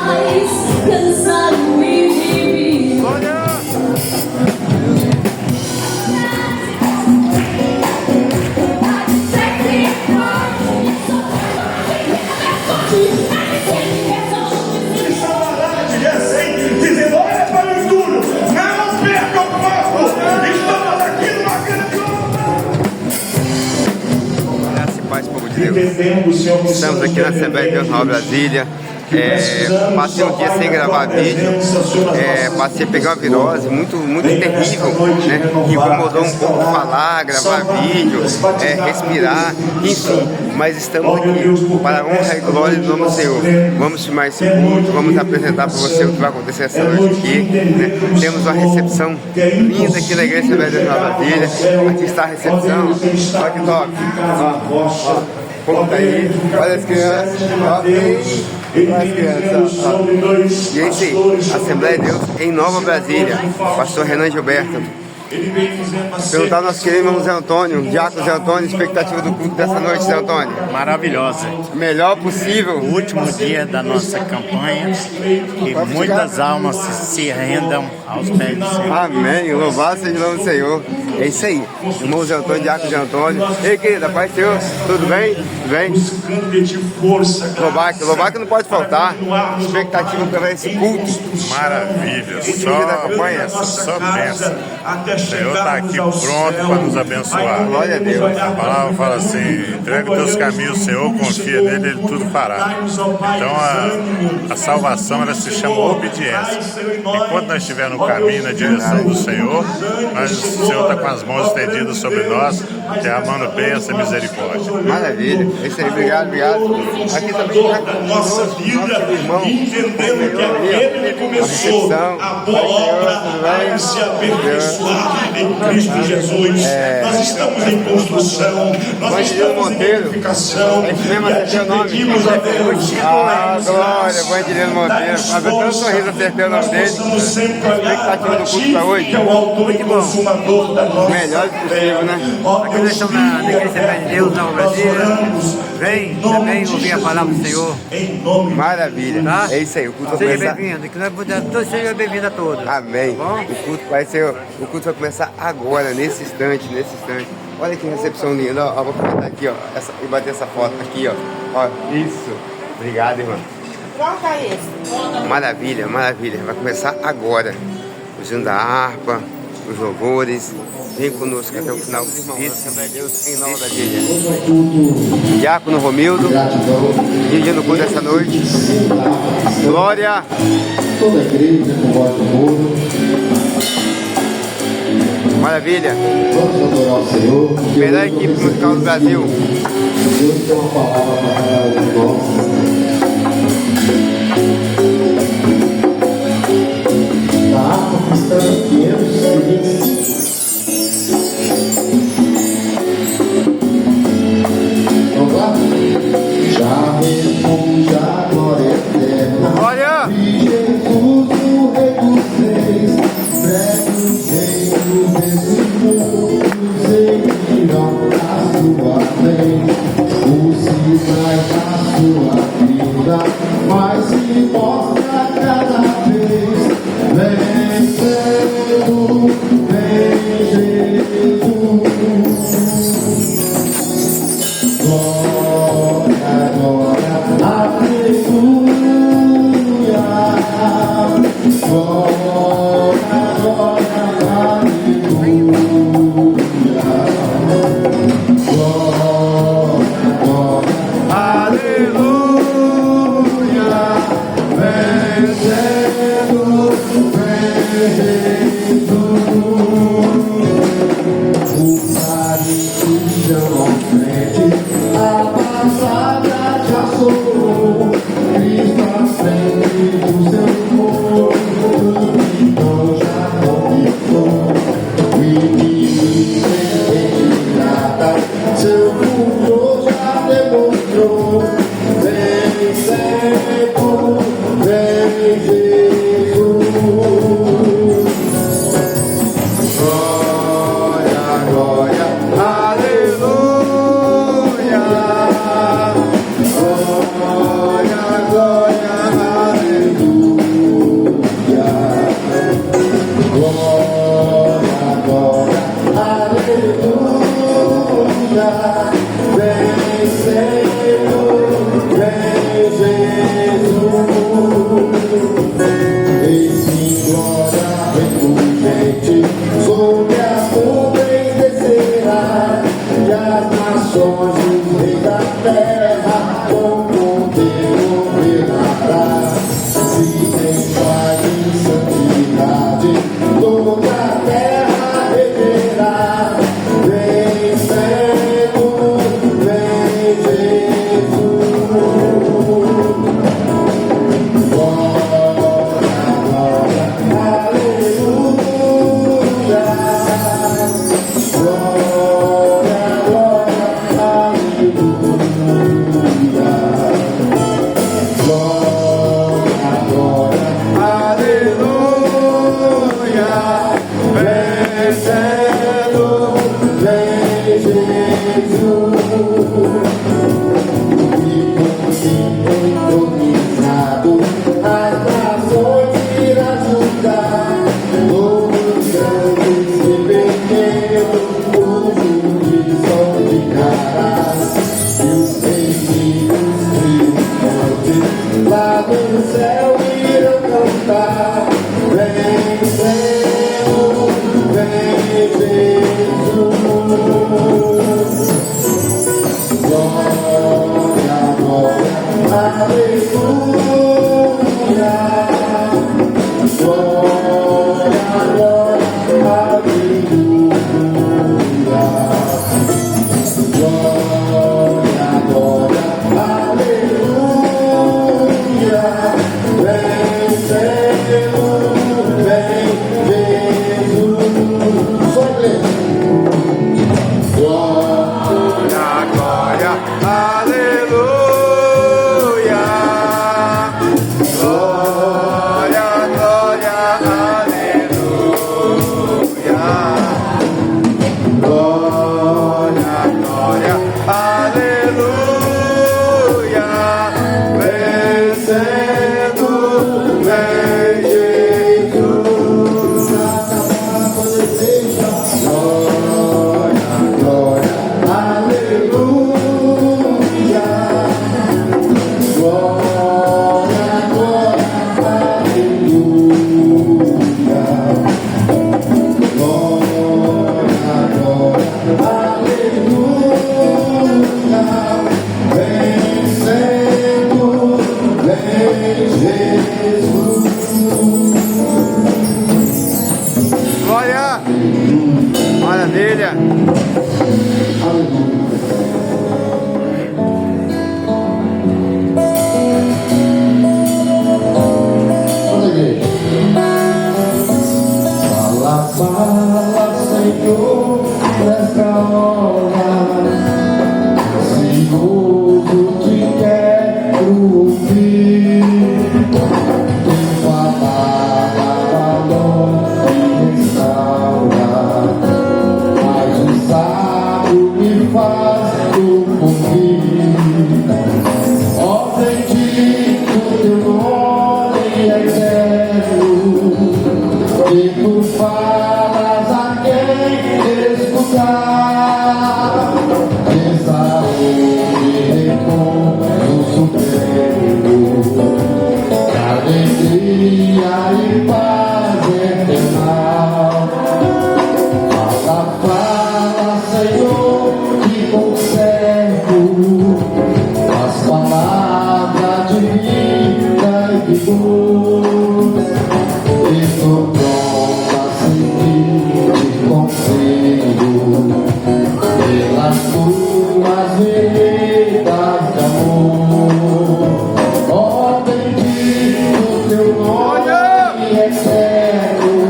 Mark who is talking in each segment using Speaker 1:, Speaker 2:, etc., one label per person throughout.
Speaker 1: mais cansado e vivido.
Speaker 2: Estamos aqui na Assembleia de Deus Nova Brasília. Passei um dia sem gravar vídeo, passei a pegar uma virose muito terrível, né? Que incomodou um pouco falar, gravar vídeo, respirar, enfim. Mas estamos aqui para a honra e glória do nome do Senhor. Vamos filmar esse culto, vamos apresentar para você o que vai acontecer essa noite aqui, né? Temos uma recepção linda aqui na Igreja Assembleia de Deus Nova Brasília. Aqui está a recepção, olha que top. Conta aí, olha as crianças, olha as crianças, E é isso aí, Assembleia de Deus em Nova Brasília, pastor Renan Gilberto. Perguntar ao nosso querido irmão Zé Antônio, Diácono Zé Antônio, expectativa do culto dessa noite, Zé Antônio.
Speaker 3: Maravilhosa.
Speaker 2: Melhor possível.
Speaker 3: O último dia da nossa campanha, que muitas almas se rendam aos pés do Senhor.
Speaker 2: Amém, louvado seja o nome do Senhor. É isso aí, irmão Zé Antônio, Diácono Zé Antônio. Ei, querida, paz do Senhor, tudo bem? Tudo bem? Louvar que não pode faltar. Expectativa para esse culto.
Speaker 4: Maravilha, só pensa. O Senhor está aqui pronto para nos abençoar.
Speaker 2: Glória a Deus.
Speaker 4: A palavra fala assim: entrega os teus caminhos ao Senhor, confia nele, ele tudo fará. Então a salvação ela se chama obediência. Enquanto nós estivermos no caminho, na direção do Senhor, o Senhor está com as mãos estendidas sobre nós, derramando bênção e misericórdia.
Speaker 2: Maravilha, é isso aí, obrigado. Aqui também está com nossa vida, irmão, entendendo que aquele que começou a boa obra vai se aperfeiçoar em Cristo Jesus. Nós estamos em construção, nós estamos em edificação, nós pedimos a Deus. Glória, Vandilino Monteiro, abre tanto sorriso acertando o nome dele. Expectativa do culto para hoje.
Speaker 1: Que é o autor e consumador da nossa
Speaker 2: melhor possível, né?
Speaker 5: Aqui nós estamos na Igreja Assembleia de Deus, Nova Brasília. Vem também ouvir a palavra do Senhor.
Speaker 2: Maravilha,
Speaker 5: tá?
Speaker 2: É isso aí, o culto vai
Speaker 5: seja
Speaker 2: começar.
Speaker 5: bem-vindo, que nós podemos seja bem-vindo a todos.
Speaker 2: Amém.
Speaker 5: Tá bom?
Speaker 2: O culto vai começar agora, nesse instante. Olha que recepção linda, ó, vou aproveitar aqui, ó, e bater essa foto aqui, ó, isso. Obrigado, irmão.
Speaker 6: Troca esse.
Speaker 2: Maravilha, vai começar agora. Usando a harpa, os louvores. Vem conosco até o final desse Deus em Nova Brasília. Diácono Romildo, dirigindo o culto essa noite. Glória!
Speaker 7: Toda a igreja com voz do muro.
Speaker 2: Maravilha!
Speaker 7: Vamos adorar o Senhor.
Speaker 2: Melhor equipe musical do Brasil.
Speaker 7: Deus tem uma palavra para cada um de nós. Da harpa cristã 500 Vamos lá? Já responde a glória eterna.
Speaker 2: Glória!
Speaker 7: De Jesus, o Rei dos Reis, pregos reinos desse mundo, seguirão a sua lei. Os sinais da sua vida, mas se mostra cada vez. Vem Jesus, vem Jesus. Glória, glória, aleluia. Glória, glória, aleluia. Glória, glória, aleluia. Vencendo, vencendo. O marido já ao frente, a passada já
Speaker 2: Maravilha!
Speaker 7: Fala, fala, Senhor, nessa hora. Senhor, eu te quero ouvir. Tua palavra me restaura, mas o sábio me faz ouvir. Ó, bendito teu nome eterno, e tu falas a quem escutar. Saúde e repouso supremo, alegria e paz eternal. Fala, fala, Senhor, que conservo as palavras de vida e vigor. Estou pronto a seguir te conselho pelas tuas veredas de amor. Ó, bendito teu nome eterno,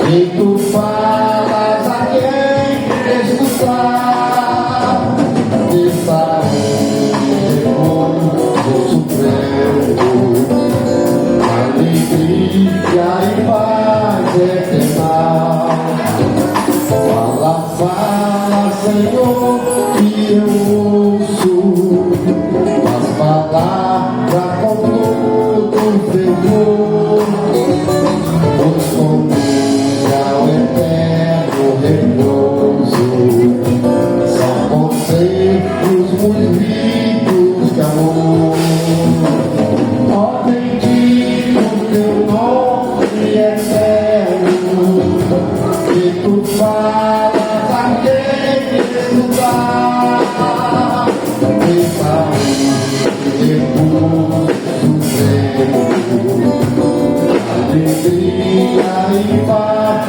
Speaker 7: e tu falas a quem escutar. De saúde e repouso supremo, alegria e paz eternal. Fala, fala, Senhor, que eu ouço as palavras com todo fervor. Os conduz ao eterno repouso, são conselhos muito ricos de amor. Ó, bendito teu nome eterno, que tu falas a quem escutar. De saúde e repouso supremo, alegria e paz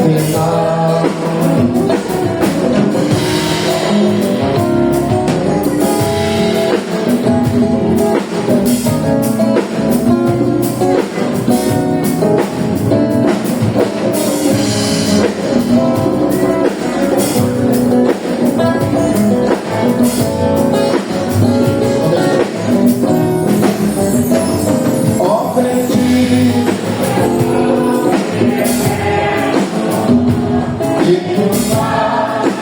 Speaker 7: eternal. Ó, bendito que tu falas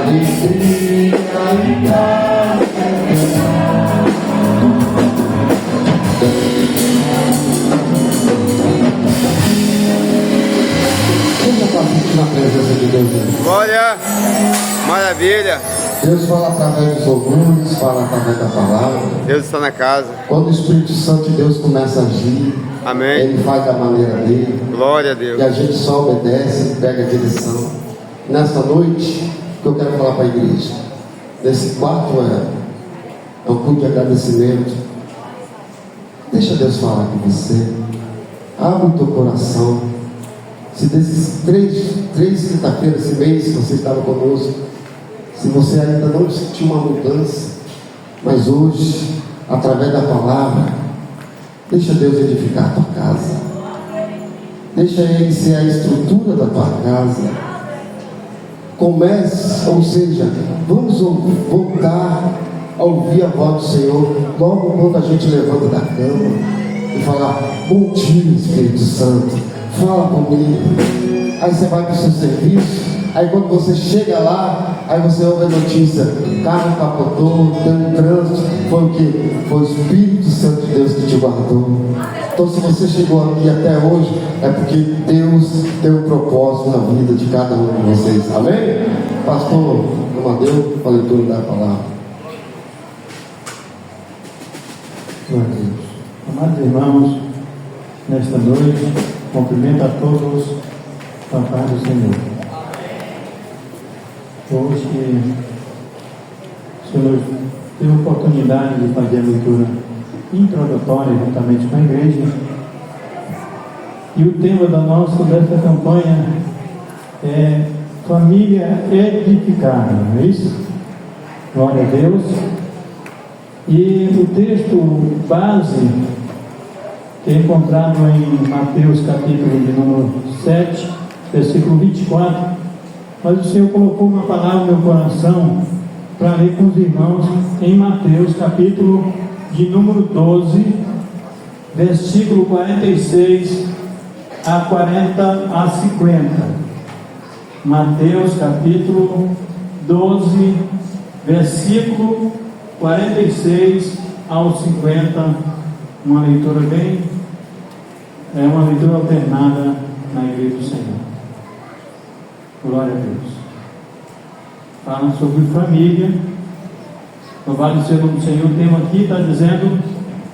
Speaker 7: alegria e paz eternal. Como está sentindo a presença de Deus aí?
Speaker 2: Glória! Maravilha!
Speaker 7: Deus fala através dos louvores, fala através da palavra.
Speaker 2: Deus está na casa.
Speaker 7: Quando o Espírito Santo de Deus começa a agir,
Speaker 2: Amém.
Speaker 7: Ele faz da maneira dele.
Speaker 2: Glória a Deus.
Speaker 7: E a gente só obedece, pega a direção. Nessa noite, o que eu quero falar para a igreja? Nesse quarto é um culto de agradecimento. Deixa Deus falar com você. Abre o teu coração. Se desses três quinta-feiras, esse mês que você estava conosco, se você ainda não sentiu uma mudança, mas hoje, através da palavra, deixa Deus edificar a tua casa. Deixa Ele ser a estrutura da tua casa. Comece, ou seja, vamos voltar a ouvir a voz do Senhor logo quando a gente levanta da cama e falar: bom dia, Espírito Santo, fala comigo. Aí você vai para o seu serviço, aí quando você chega lá, aí você ouve a notícia: carro capotou, tem um trânsito. Foi o que? Foi o Espírito Santo de Deus que te guardou. Então, se você chegou aqui até hoje, é porque Deus tem um propósito na vida de cada um de vocês. Amém? Pastor Amadeu, para a leitura da palavra.
Speaker 8: Glória a Deus. Amados irmãos, nesta noite, cumprimento a todos com a paz do Senhor. Hoje, o Senhor teve a oportunidade de fazer a leitura introdutória juntamente com a igreja. E o tema desta campanha é família edificada, não é isso? Glória a Deus. E o texto base que é encontrado em Mateus capítulo de número 7, versículo 24, mas o Senhor colocou uma palavra no meu coração para ler com os irmãos em Mateus capítulo de número 12, versículo 46 a 50. Mateus capítulo 12, versículo 46 ao 50, uma leitura uma leitura alternada na igreja do Senhor. Glória a Deus. Fala sobre família. Louvado seja o nome do Senhor. O tema aqui está dizendo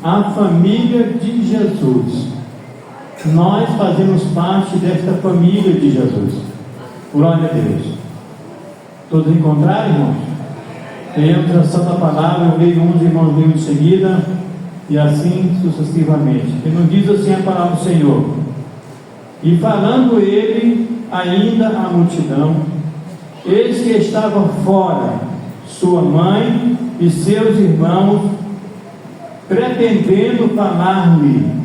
Speaker 8: a família de Jesus. Nós fazemos parte desta família de Jesus. Glória a Deus. Todos encontraram, irmãos? Leia a tradução da palavra, eu leio uns irmãos leem em seguida, e assim sucessivamente. E nos diz assim a palavra do Senhor: e falando ele ainda à multidão, eis que estava fora sua mãe e seus irmãos, pretendendo falar-lhe.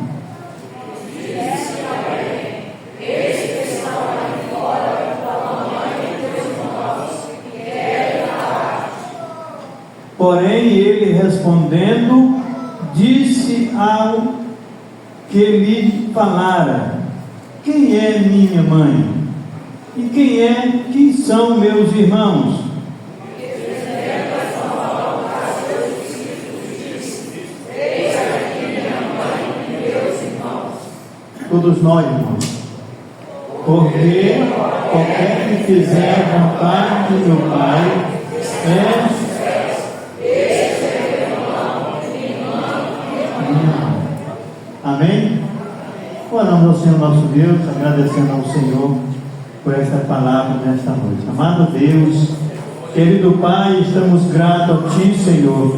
Speaker 8: Porém, ele respondendo, disse ao que lhe falara: quem é minha mãe? E quem são meus irmãos? Todos nós, irmãos. Porque qualquer que fizer a vontade do meu Pai é amém? Oramos ao Senhor nosso Deus, agradecendo ao Senhor por esta palavra nesta noite. Amado Deus, querido Pai, estamos gratos a Ti, Senhor,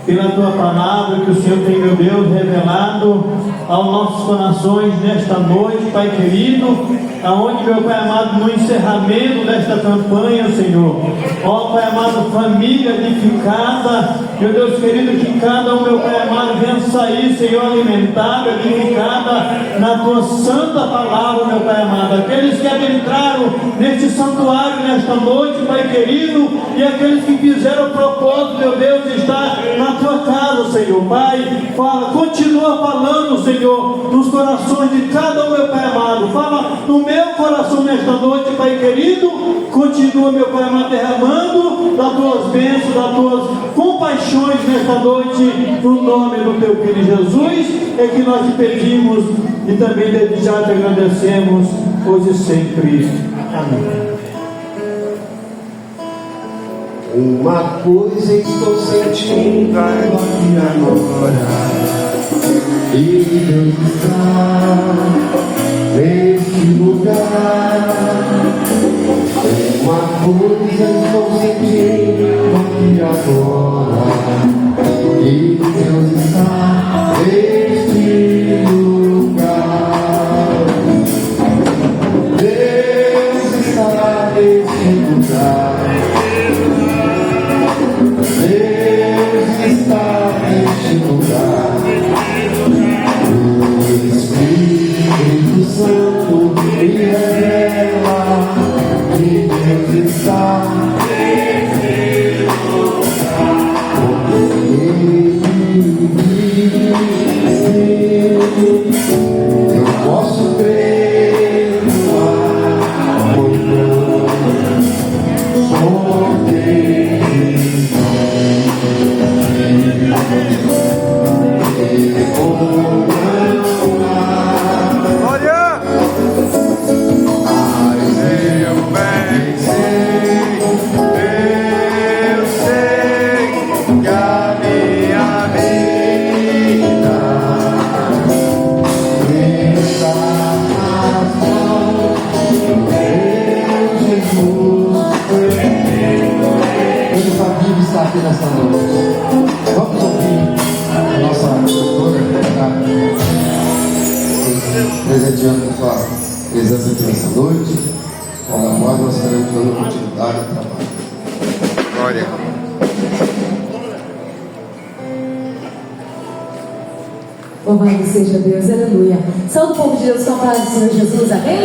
Speaker 8: pela Tua palavra que o Senhor tem, meu Deus, revelado aos nossos corações nesta noite, Pai querido, aonde, meu Pai amado, no encerramento desta campanha, Senhor, ó Pai amado, família edificada, meu Deus querido, que cada um, meu Pai amado, venha sair, Senhor, alimentada, edificada na Tua santa palavra, meu Pai amado. Aqueles que adentraram neste santuário nesta noite, Pai querido, e aqueles que fizeram o propósito, meu Deus, de estar na Tua casa, Senhor. Pai, fala, continua falando, Senhor, nos corações de cada um, meu Pai amado. Fala no meu coração nesta noite, Pai querido. Continua, meu Pai amado, derramando das Tuas bênçãos, das Tuas compaixões nesta noite, no nome do Teu Filho Jesus, é que nós te pedimos e também desde já te agradecemos, hoje e sempre. Amém.
Speaker 7: Uma coisa estou sentindo aqui agora, e Deus está nesse Santo me revela que Deus está nesse lugar. Porque Ele vive, eu posso crer no amor, porque
Speaker 2: Olha! Eu sei que a minha vida
Speaker 7: está nas mãos do meu Jesus. Ele família está aqui nessa noite. Vamos ouvir a nossa cantora que está presenteando com a presença aqui nessa noite. Com a voz, nós estaremos dando continuidade ao trabalho.
Speaker 2: Glória.
Speaker 9: Louvado seja Deus, aleluia. Salve o povo de Deus com a paz do Senhor Jesus, amém?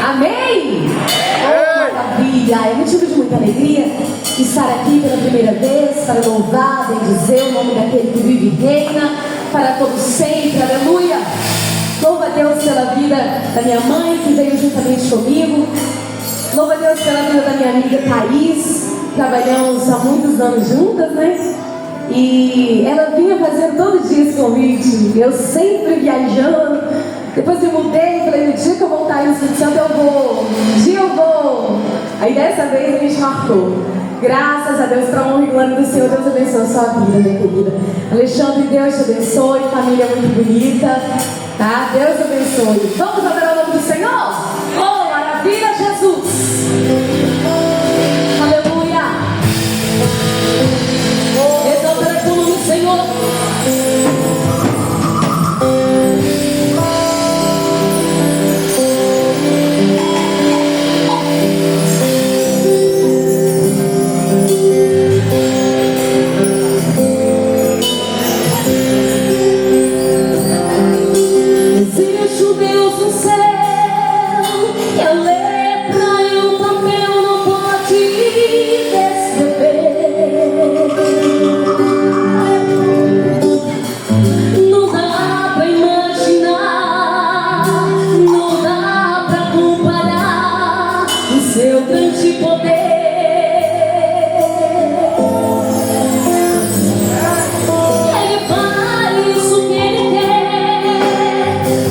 Speaker 9: Amém? Oh, maravilha, é motivo de muita alegria estar aqui pela primeira vez para louvar, bendizer o nome daquele que vive e reina para todos sempre, aleluia. Louva a Deus pela vida da minha mãe que veio juntamente comigo. Louva a Deus pela vida da minha amiga Thaís. Trabalhamos há muitos anos juntas, né? E ela vinha fazendo todo dia esse convite. Eu sempre viajando. Depois eu mudei, falei, no dia que eu voltar aí no Espírito Santo eu vou. Um dia eu vou. Aí dessa vez a gente marcou. Graças a Deus, para a honra e glória do Senhor. Deus abençoe a sua vida, minha querida. Alexandre, Deus te abençoe. Família muito bonita. Tá? Deus abençoe. Vamos adorar o nome do Senhor? Oh, maravilha, Jesus! Aleluia! Exaltarei o nome do Senhor. Existe o Deus do céu, que a letra e o papel não pode descrever. Não dá pra imaginar, não dá pra comparar o seu grande poder. Ele faz o que ele quer,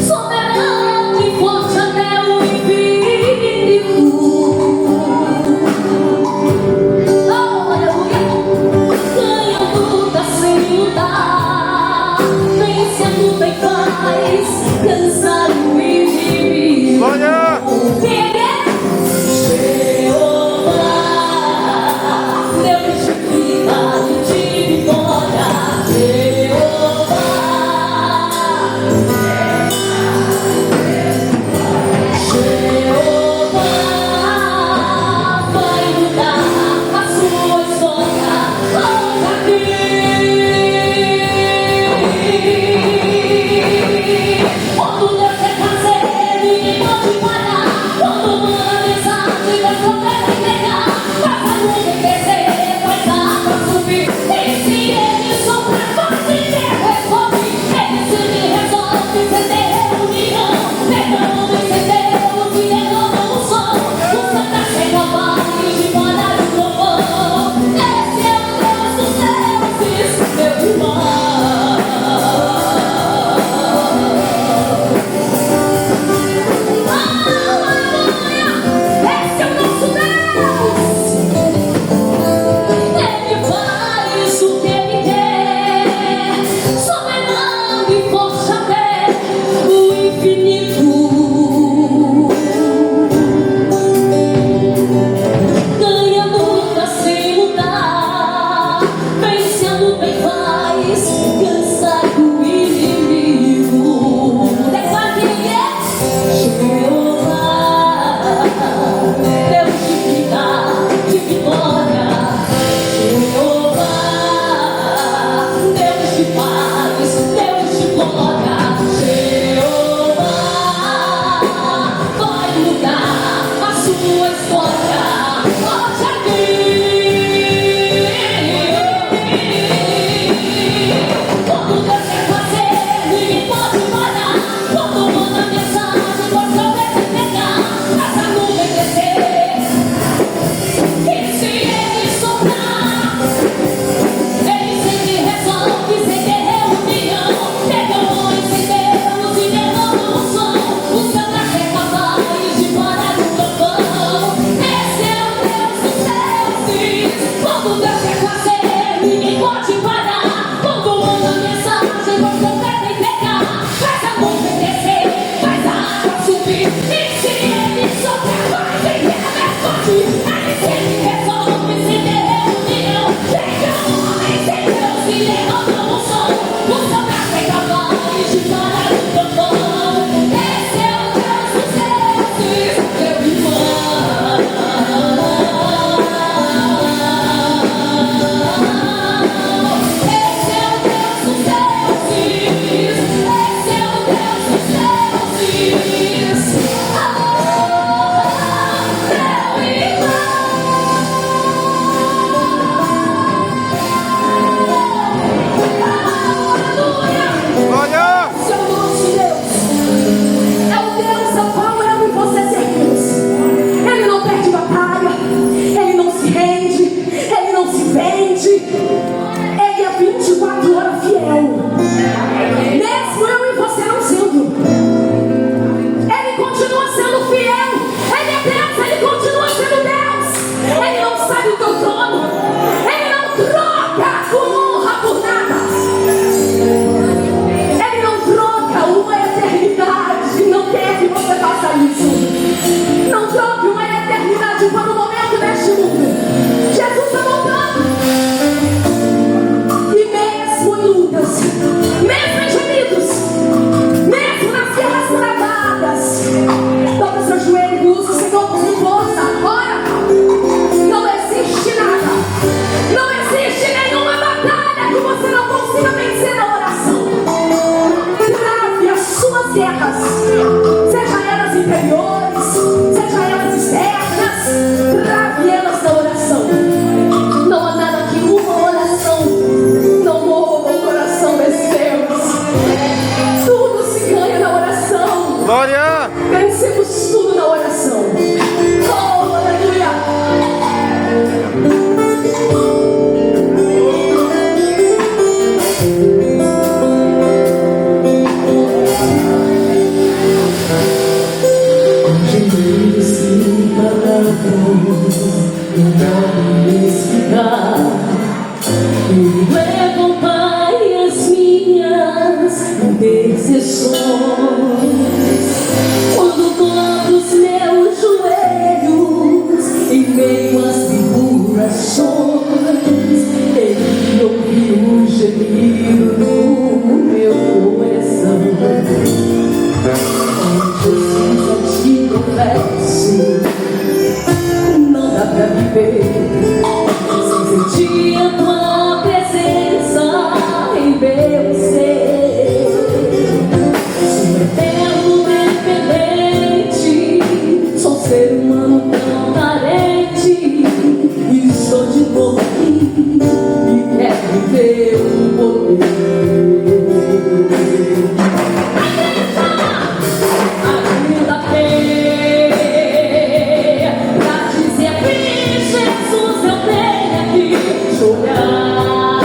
Speaker 9: soberano e forte até o infinito. Oh, aleluia! Ganha a luta sem lutar, vence a luta e faz cansar o inimigo.
Speaker 2: Glória!
Speaker 9: Quem é? Jeová. seja elas interiores, seja elas externas, trave elas na oração. Não há nada que uma oração não mova o coração desses Deus. Tudo se ganha na oração.
Speaker 2: Glória!
Speaker 9: Vencemos tudo na oração. Oh, aleluia! Hoje esse palavras não me explicar. Levam, Pai, as minhas intercessões. Quando dobro os meus joelhos em meio às tribulações, Ele ouviu o gemido do meu coração. Jesus, eu te confesso, não dá pra viver sem sentir a tua presença em meu ser. Sou eterno dependente, sou ser humano tão carente, e estou de novo aqui e quero viver o poder. Ainda tem pra dizer que Jesus eu tenho aqui chorar.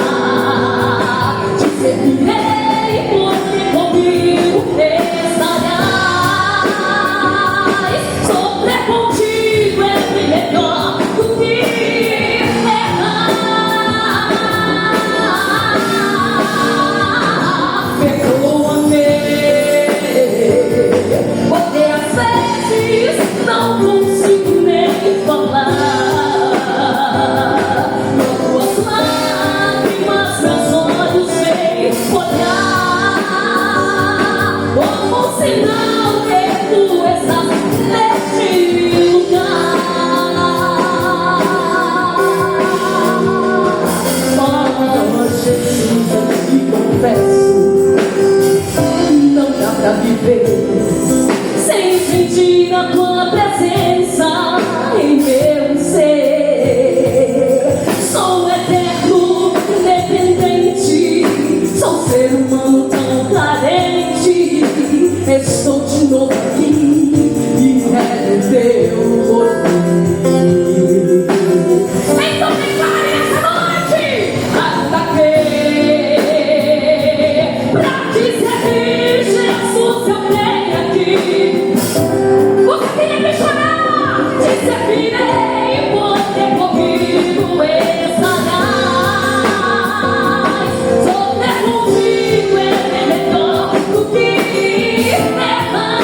Speaker 9: Te servirei porque comigo estarás. Sofrer contigo é bem melhor do que errar. Perdoa-me, porque às vezes não consigo nem falar. Tuas lágrimas, meus olhos veem olhar, como se não que tu estás neste lugar. Oh, Jesus, eu te confesso, não dá pra viver sem sentir a tua presença em meu ser. Sou eterno, dependente, sou ser humano tão carente. Estou de novo aqui e quero ver o poder. Então declare essa noite, ataquei pra dizer que Jesus eu tenho aqui. Você queria me chorar, te servirei porque comigo estarás. Sofrer contigo é melhor do que errar.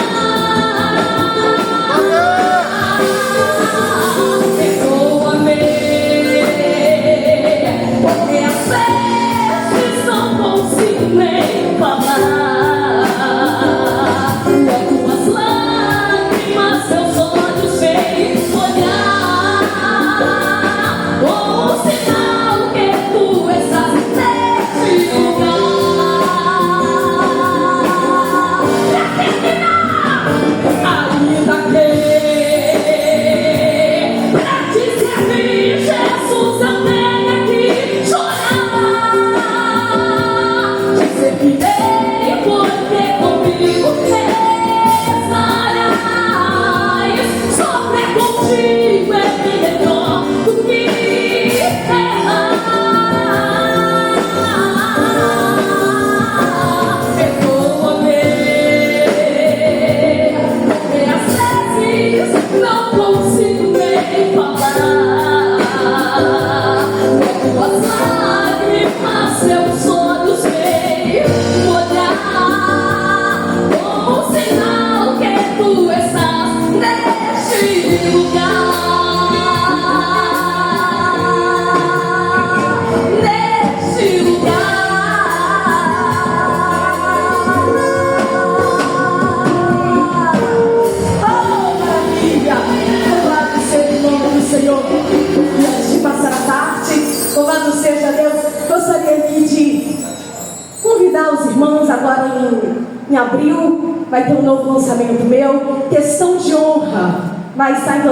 Speaker 9: vai ter um novo lançamento meu. Questão de honra vai estar em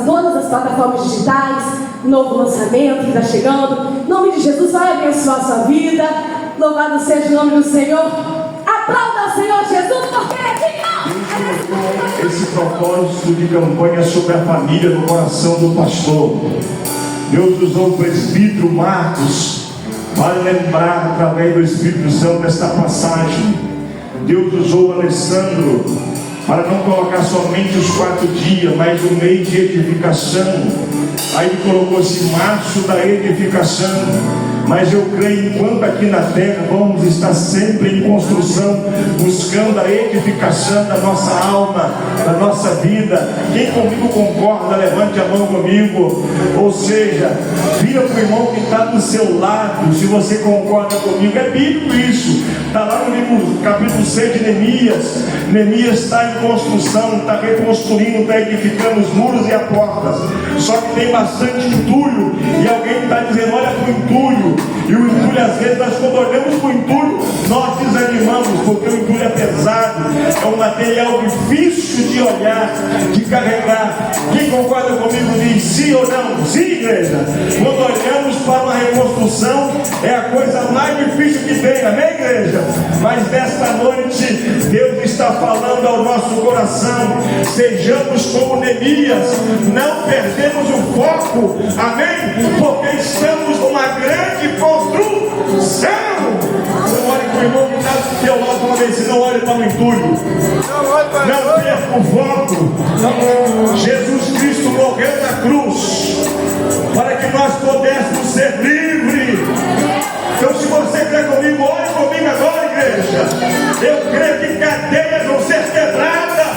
Speaker 9: todas as plataformas digitais. Novo lançamento que está chegando. Em nome de Jesus, vai abençoar a sua vida. Louvado seja o nome do Senhor. Aplauda o Senhor Jesus, porque é digno.
Speaker 1: Esse propósito de campanha sobre a família no coração do pastor. Deus usou o presbítero Marcos. Vale lembrar através do Espírito Santo desta passagem. Deus usou o Alessandro para não colocar somente os 4 dias, mas o mês de edificação. Aí ele colocou-se março da edificação. Mas eu creio, enquanto aqui na terra vamos estar sempre em construção, buscando a edificação da nossa alma, da nossa vida. Quem comigo concorda, levante a mão comigo. Ou seja, vira para o irmão que está do seu lado, se você concorda comigo. É bíblico isso, está lá no livro, capítulo 6 de Neemias. Neemias está em construção, está reconstruindo, está edificando os muros e as portas. Só que tem bastante entulho, e alguém está dizendo, olha para o entulho. E o entulho, às vezes, nós quando olhamos para o entulho, nós desanimamos, porque o entulho é pesado, é um material difícil de olhar, de carregar. Quem concorda comigo diz sim ou não? Sim, igreja. Quando olhamos para uma reconstrução, é a coisa mais difícil que tem, amém, igreja? Mas nesta noite, Deus está falando ao nosso coração, sejamos como Neemias, não perdemos o foco, amém? Porque estamos numa grande construção. Não olhe para o irmão que está do teu lado uma vez, não olhe para o entulho, não perca o foco. Jesus Cristo morreu na cruz para que nós pudéssemos ser livres. Então, se você crê comigo, olhe comigo agora, igreja. Eu creio que cadeias vão ser quebradas.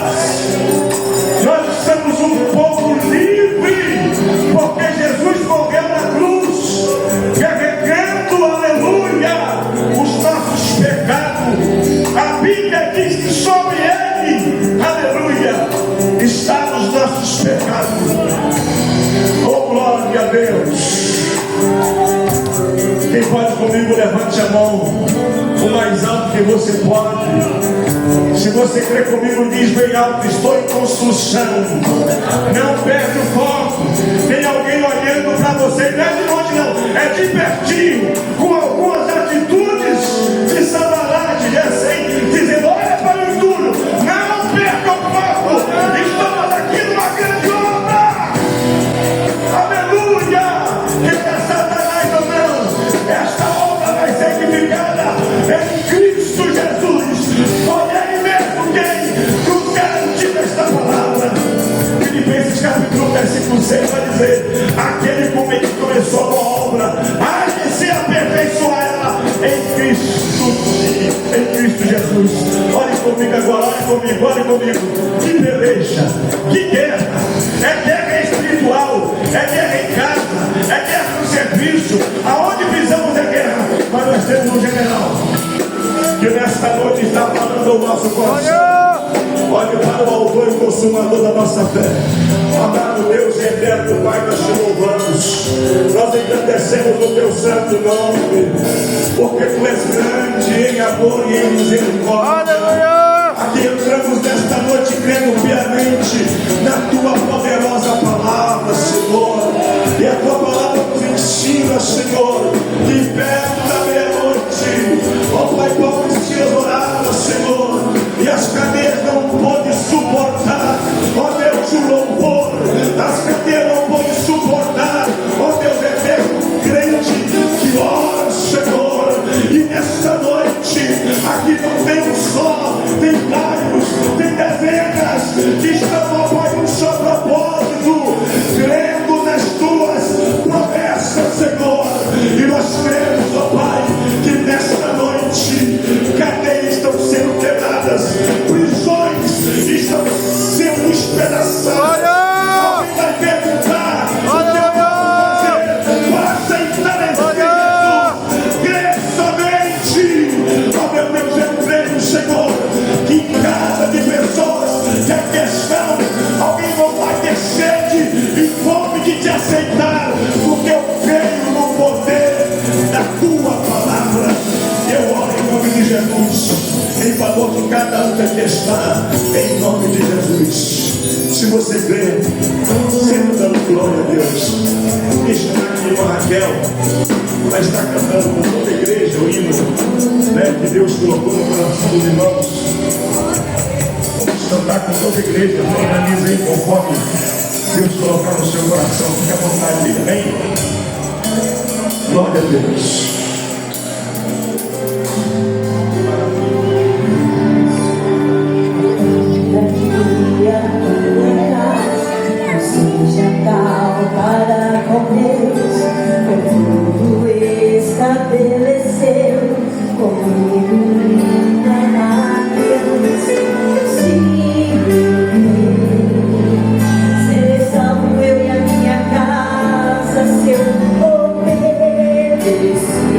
Speaker 1: Nós somos um povo livre, porque Jesus morreu na cruz, carregando, aleluia, os nossos pecados. A Bíblia diz que sobre ele, aleluia, está os nossos pecados. Oh, glória a Deus. Quem pode comigo, levante a mão o mais alto que você pode. Se você crê comigo, diz bem alto, estou em construção. Não perde o foco. Tem alguém olhando para você, não é de longe não, é de pertinho, com algumas atitudes de sabalagem, assim, dizendo, olha para o entulho, não perca o foco, estamos aqui numa grande obra. Aleluia! Que é Satanás ou não, esta obra vai ser edificada em Cristo Jesus. Foi ele mesmo quem nos garantiu esta palavra. Filipenses capítulo 6 vai dizer, aquele que começou a boa obra, há de se aperfeiçoar ela em Cristo Jesus. Olhe comigo agora, olhe comigo. Que peleja, que guerra. É guerra espiritual, é guerra em casa, é guerra no serviço. Aonde pisamos é guerra, mas nós temos um general que nesta noite está falando ao nosso coração. Olhe para o autor e consumador da nossa fé. Amado Deus e eterno Pai, nós te louvamos. Nós engrandecemos o teu santo nome, porque tu és grande em amor e em misericórdia. Aqui entramos nesta noite crendo piamente na tua poderosa palavra, Senhor. E a tua palavra nos ensina, Senhor, que perto da meia-noite, ó Pai, Paulo e Silas oraram, Senhor, e as cadeias não pôde suportar, ó Deus, o louvor, as cadeias não pôde suportar, ó Deus eterno, crente, que ora, Senhor, e nesta noite, aqui não tem um só, tem vários, tem dezenas, que estão, ó Pai, um só propósito, crendo nas tuas promessas, Senhor, e nós cremos, ó Pai, que nesta noite, cadeias estão sendo quebradas, prisões estão sendo despedaçadas. Alguém vai perguntar o que eu vou fazer para aceitar esse Jesus? Crê somente. Ó meu Deus, eu creio, Senhor, que em casa de pessoas que a questão, alguém não vai ter sede e fome de te aceitar, porque eu creio no poder da tua palavra. Eu oro em nome de Jesus, em favor de cada um que aqui manifestar em nome de Jesus. Se você crê, sempre dando glória a Deus. Está aqui uma Raquel, ela está cantando com toda a igreja o hino, né, que Deus colocou no coração dos irmãos. Vamos cantar com toda a igreja, organiza aí conforme Deus colocar no seu coração. Fique à vontade, amém? Glória a Deus.
Speaker 10: Para com Deus, tudo estabeleceu comigo, linda Deus, seleção eu e a minha casa, se eu obedecer.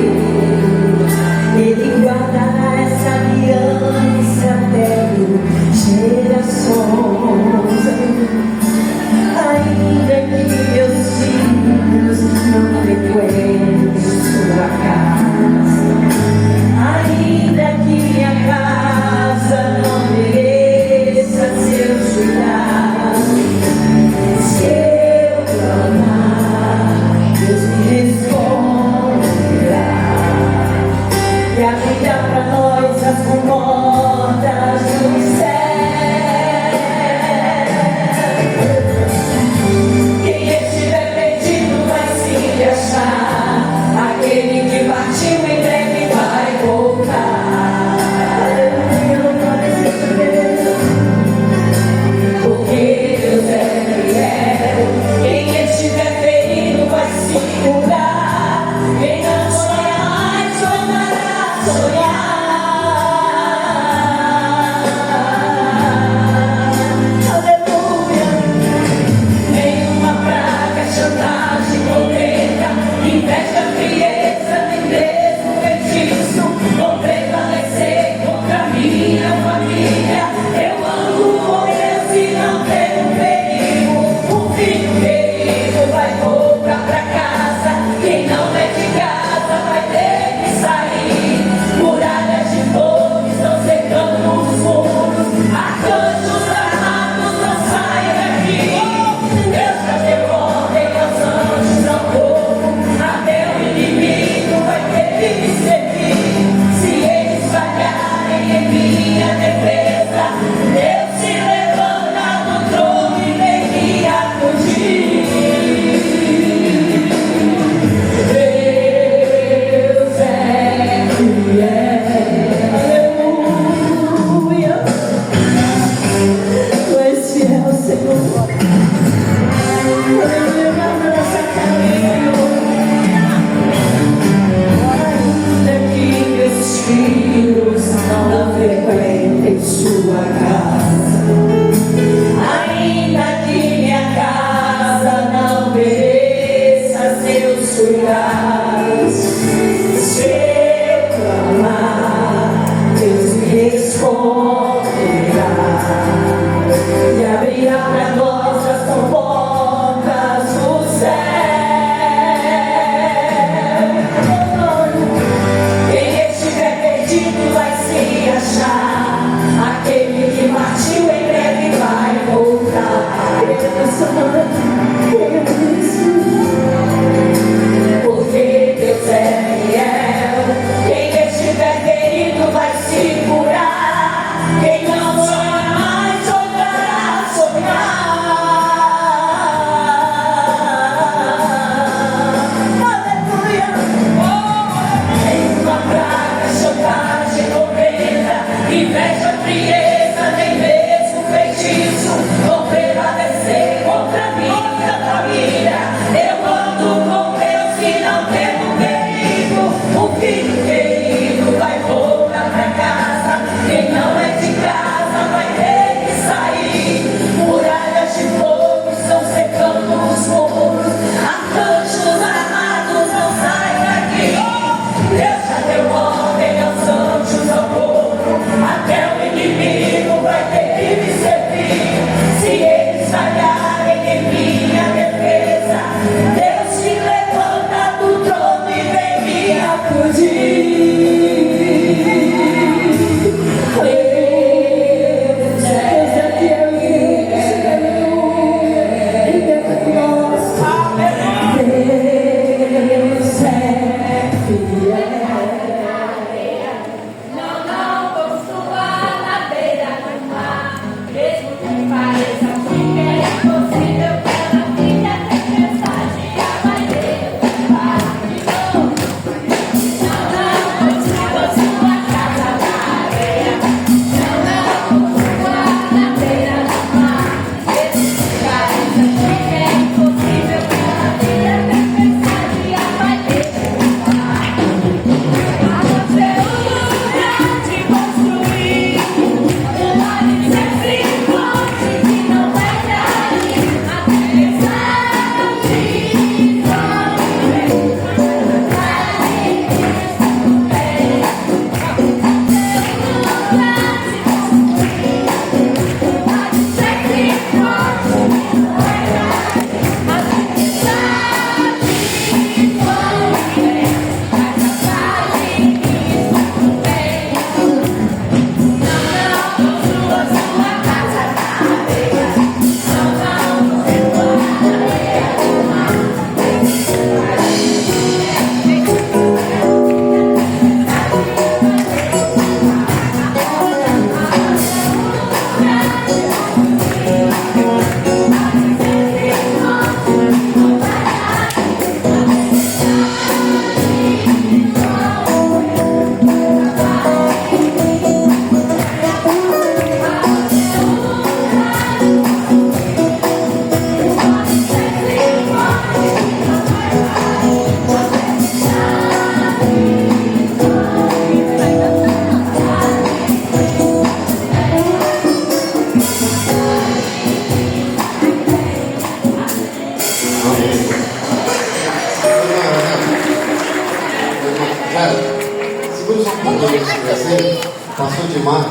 Speaker 7: Pastor Dimar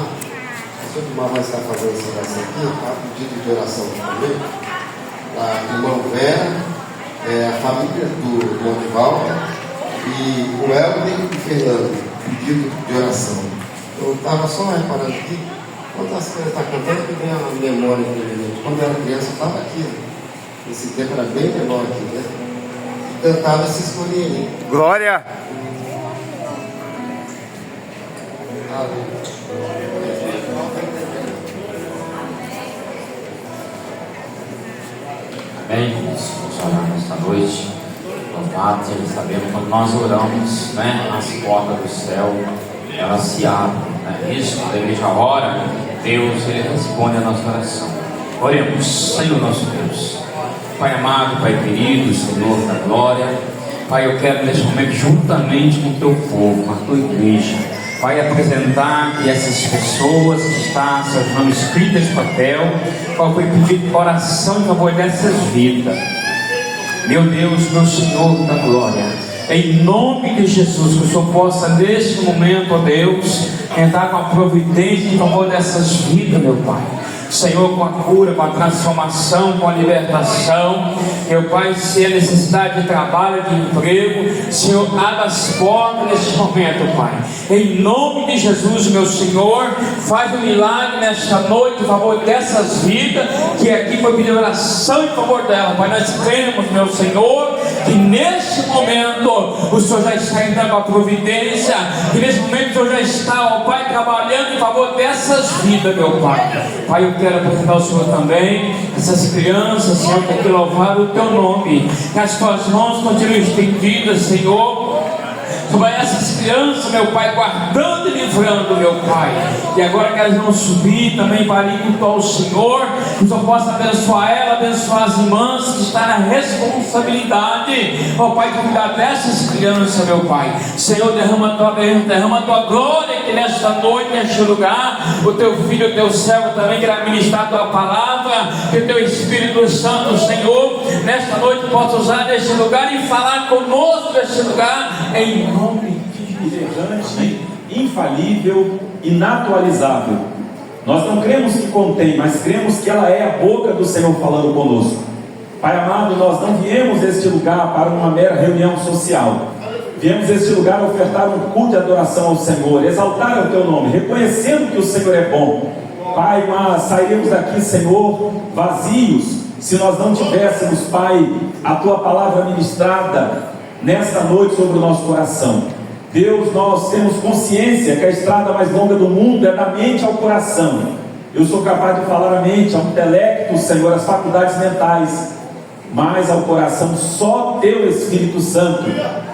Speaker 7: vai estar fazendo essa oração aqui, tá? Pedido de oração também. A irmã Vera, a família do Monival e o Helder e o Fernando, pedido de oração. Eu estava só reparando aqui, quando as crianças estão cantando, que vem a memória dele. Quando eu era criança, eu estava aqui, esse tempo era bem menor aqui, né? E cantava esses corinhos.
Speaker 2: Glória!
Speaker 11: Amém? Vamos orar nesta noite. Louvado seja, sabemos quando nós oramos, né? As portas do céu, elas se abrem, né? Isso, quando a igreja ora, Deus, Ele responde a nossa oração. Oremos, Senhor nosso Deus. Pai amado, Pai querido, Senhor da glória. Pai, eu quero neste momento, juntamente com o teu povo, com a tua igreja, Pai, apresentar que essas pessoas que estão, seus nomes escritos no papel, qual foi pedido oração em favor dessas vidas. Meu Deus, meu Senhor da glória, em nome de Jesus, que o Senhor possa neste momento, ó Deus, entrar com a providência em favor dessas vidas, meu Pai. Senhor, com a cura, com a transformação, com a libertação, meu Pai, se é necessidade de trabalho, de emprego, Senhor, abra as portas neste momento, Pai, em nome de Jesus, meu Senhor, faz um milagre nesta noite em favor dessas vidas, que aqui foi pedir oração em favor dela, Pai. Nós cremos, meu Senhor, que neste momento o Senhor já está entrando com a providência, que neste momento o Senhor já está, ó Pai, trabalhando em favor dessas vidas, meu Pai. Pai, eu quero apresentar ao Senhor também essas crianças, Senhor, tem que louvar o teu nome, que as tuas mãos continuem estendidas, Senhor, sobre essas crianças, meu Pai, guardando e livrando, meu Pai, e agora que elas vão subir também para ir cultuar o Senhor, que o Senhor possa abençoar ela, abençoar as irmãs que estão na responsabilidade, ó Pai, de cuidar dessas crianças, meu Pai. Senhor, derrama a tua glória, que nesta noite, neste lugar, o teu filho, o teu servo também querá ministrar a tua palavra, que o teu Espírito Santo, Senhor, nesta noite possa usar neste lugar e falar conosco neste lugar, em nome de Jesus.
Speaker 12: Infalível, inatualizável. Nós não cremos que contém, mas cremos que ela é a boca do Senhor falando conosco. Pai amado, nós não viemos a este lugar para uma mera reunião social. Viemos a este lugar ofertar um culto de adoração ao Senhor, exaltar o teu nome, reconhecendo que o Senhor é bom. Pai, mas sairemos daqui, Senhor, vazios, se nós não tivéssemos, Pai, a tua palavra ministrada nesta noite sobre o nosso coração. Deus, nós temos consciência que a estrada mais longa do mundo é da mente ao coração. Eu sou capaz de falar a mente, ao intelecto, Senhor, as faculdades mentais, mas ao coração só teu Espírito Santo,